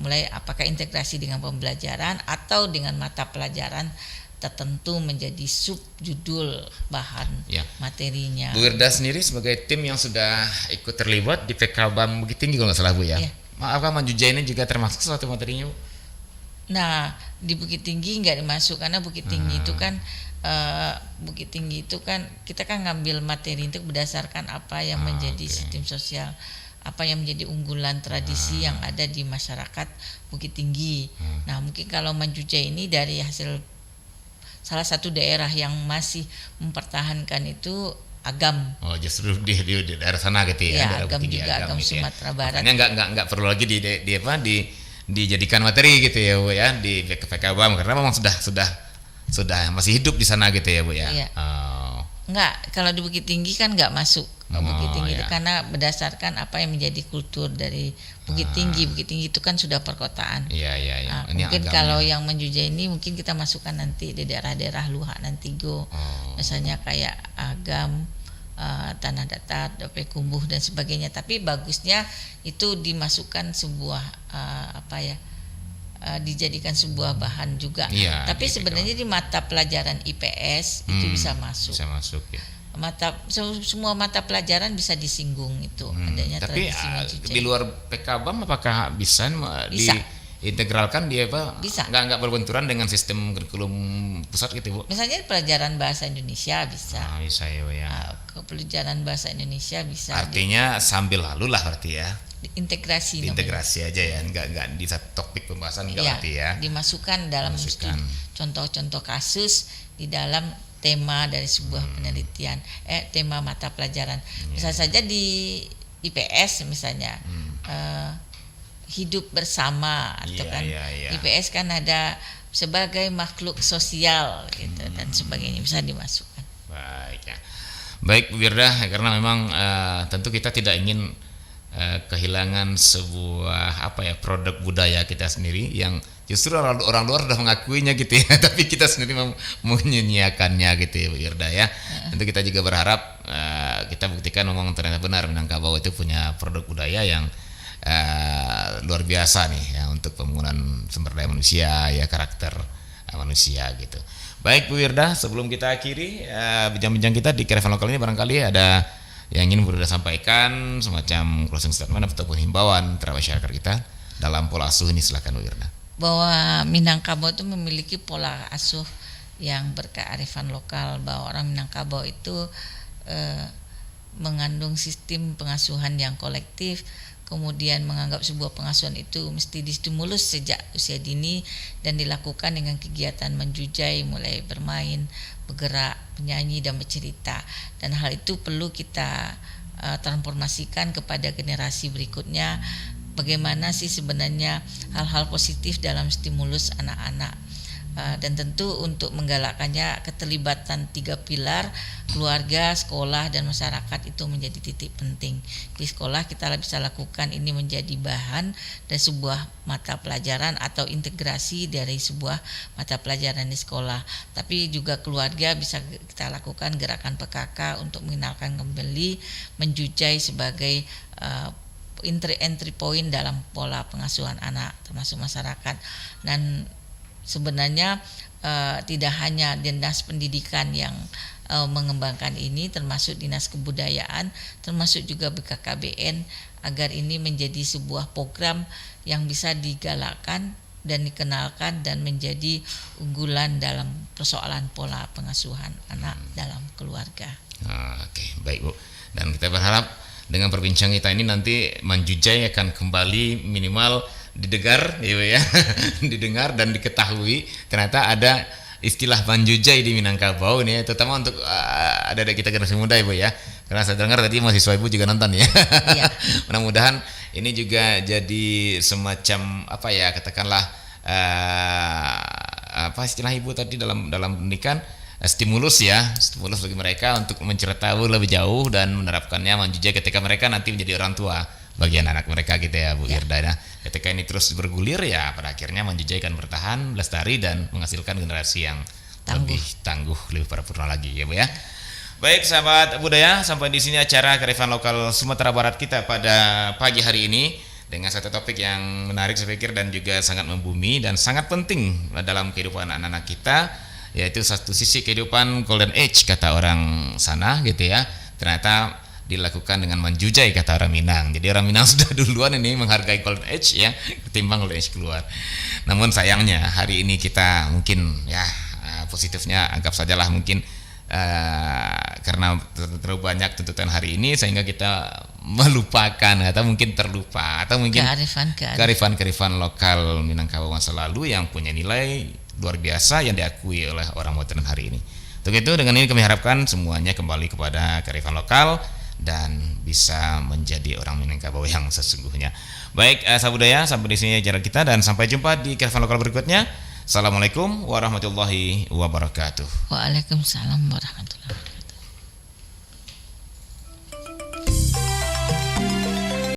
Speaker 2: Mulai apakah integrasi dengan pembelajaran atau dengan mata pelajaran tertentu menjadi subjudul bahan materinya.
Speaker 1: Bu Wirda sendiri sebagai tim yang sudah ikut terlibat di PK-BAM Bukit Tinggi kalau nggak salah Bu ya. Apakah Manju Jajo ini juga termasuk suatu materinya Bu?
Speaker 2: Nah, di Bukit Tinggi nggak dimasuk karena Bukit Tinggi itu kan Bukit Tinggi itu kan kita kan ngambil materi itu berdasarkan apa yang menjadi sistem sosial, apa yang menjadi unggulan tradisi yang ada di masyarakat Bukit Tinggi. Nah, mungkin kalau Manju Jajo ini dari hasil salah satu daerah yang masih mempertahankan itu Agam.
Speaker 1: Oh, justru di daerah sana gitu ya.
Speaker 2: Ya, Agam juga, Agam
Speaker 1: gitu
Speaker 2: Sumatera Barat.
Speaker 1: Makanya nggak perlu lagi dijadikan materi gitu ya Bu ya di PK-BAM karena memang sudah masih hidup di sana gitu ya Bu ya.
Speaker 2: Iya. Enggak, kalau di Bukit Tinggi kan enggak masuk Bukit Tinggi itu karena berdasarkan apa yang menjadi kultur dari Bukit Tinggi. Bukit Tinggi itu kan sudah perkotaan.
Speaker 1: Iya.
Speaker 2: Mungkin kalau yang Manju Jajo ini mungkin kita masukkan nanti di daerah-daerah Luhak Nantigo. Misalnya kayak Agam, Tanah Datar, Kumbuh dan sebagainya. Tapi bagusnya itu dimasukkan sebuah dijadikan sebuah bahan juga. Tapi sebenarnya di mata pelajaran IPS itu bisa masuk.
Speaker 1: Bisa masuk ya.
Speaker 2: Semua mata pelajaran bisa disinggung itu adanya
Speaker 1: tapi
Speaker 2: tradisi
Speaker 1: di luar PK-BAM apakah bisa diintegralkan dia apa?
Speaker 2: Bisa.
Speaker 1: Nggak berbenturan dengan sistem kurikulum pusat gitu Bu?
Speaker 2: Misalnya pelajaran bahasa Indonesia bisa.
Speaker 1: Bisa ya.
Speaker 2: Pelajaran bahasa Indonesia bisa.
Speaker 1: Artinya sambil lalu lah berarti ya.
Speaker 2: Integrasi
Speaker 1: aja ya, nggak di satu topik pembahasan nggak berarti ya.
Speaker 2: Dimasukkan dalam contoh-contoh kasus di dalam tema dari sebuah penelitian, tema mata pelajaran. Misalnya saja di IPS misalnya hidup bersama atau IPS kan ada sebagai makhluk sosial gitu dan sebagainya bisa dimasukkan.
Speaker 1: Baik Bu Wirda, karena memang tentu kita tidak ingin kehilangan sebuah produk budaya kita sendiri yang justru orang luar sudah mengakuinya gitu ya, tapi kita sendiri menyanyiakannya gitu ya Bu Irda ya. Tentu kita juga berharap kita buktikan memang ternyata benar Minangkabau itu punya produk budaya yang luar biasa nih ya untuk pembangunan sumber daya manusia ya, karakter manusia gitu. Baik Bu Irda, sebelum kita akhiri bincang-bincang kita di Kearifan Lokal ini, barangkali ada yang ingin Bu Irda sampaikan semacam closing statement ataupun himbauan terhadap masyarakat kita dalam pola asuh ini, silakan Bu Irda.
Speaker 2: Bahwa Minangkabau itu memiliki pola asuh yang berkearifan lokal, bahwa orang Minangkabau itu mengandung sistem pengasuhan yang kolektif, kemudian menganggap sebuah pengasuhan itu mesti distimulus sejak usia dini dan dilakukan dengan kegiatan menjujai, mulai bermain, bergerak, menyanyi dan bercerita, dan hal itu perlu kita transformasikan kepada generasi berikutnya. Bagaimana sih sebenarnya hal-hal positif dalam stimulus anak-anak, dan tentu untuk menggalakkannya keterlibatan 3 pilar keluarga, sekolah dan masyarakat itu menjadi titik penting. Di sekolah kita bisa lakukan ini menjadi bahan dari sebuah mata pelajaran atau integrasi dari sebuah mata pelajaran di sekolah, tapi juga keluarga bisa kita lakukan gerakan PKK untuk mengenalkan kembali menjujai sebagai entry point dalam pola pengasuhan anak termasuk masyarakat. Dan sebenarnya tidak hanya Dinas Pendidikan yang mengembangkan ini, termasuk Dinas Kebudayaan, termasuk juga BKKBN, agar ini menjadi sebuah program yang bisa digalakkan dan dikenalkan dan menjadi unggulan dalam persoalan pola pengasuhan anak dalam keluarga.
Speaker 1: Oke, baik Bu. Dan kita berharap dengan perbincangan kita ini nanti Manjujai akan kembali minimal didengar ya, didengar dan diketahui ternyata ada istilah Manjujai di Minangkabau ini, terutama untuk ada kita generasi muda Ibu ya. Karena saya dengar tadi mahasiswa Ibu juga nonton ya. Iya. Mudah-mudahan ini juga jadi semacam katakanlah istilah Ibu tadi dalam pendidikan, stimulus bagi mereka untuk mencari tahu lebih jauh dan menerapkannya Manjujai ketika mereka nanti menjadi orang tua bagi anak nah, kita gitu ya Bu Irda. Nah, ketika ini terus bergulir ya pada akhirnya Manjujai akan bertahan, lestari dan menghasilkan generasi yang lebih tangguh, lebih paripurna lagi ya Bu ya. Baik sahabat budaya, sampai di sini acara Kearifan Lokal Sumatera Barat kita pada pagi hari ini dengan satu topik yang menarik saya pikir dan juga sangat membumi dan sangat penting dalam kehidupan anak-anak kita, yaitu satu sisi kehidupan golden age kata orang sana gitu ya, ternyata dilakukan dengan Manjujai kata orang Minang. Jadi orang Minang sudah duluan ini menghargai golden age ya ketimbang golden age keluar. Namun sayangnya hari ini kita mungkin ya positifnya anggap sajalah mungkin karena terlalu banyak tuntutan hari ini sehingga kita melupakan atau mungkin terlupa atau mungkin kearifan lokal Minangkabau masa lalu yang punya nilai luar biasa yang diakui oleh orang modern hari ini. Untuk itu dengan ini kami harapkan semuanya kembali kepada kearifan lokal dan bisa menjadi orang Minangkabau yang sesungguhnya. Baik, sahabat budaya, sampai di sini acara kita dan sampai jumpa di kearifan lokal berikutnya. Assalamualaikum warahmatullahi wabarakatuh.
Speaker 2: Waalaikumsalam warahmatullahi wabarakatuh.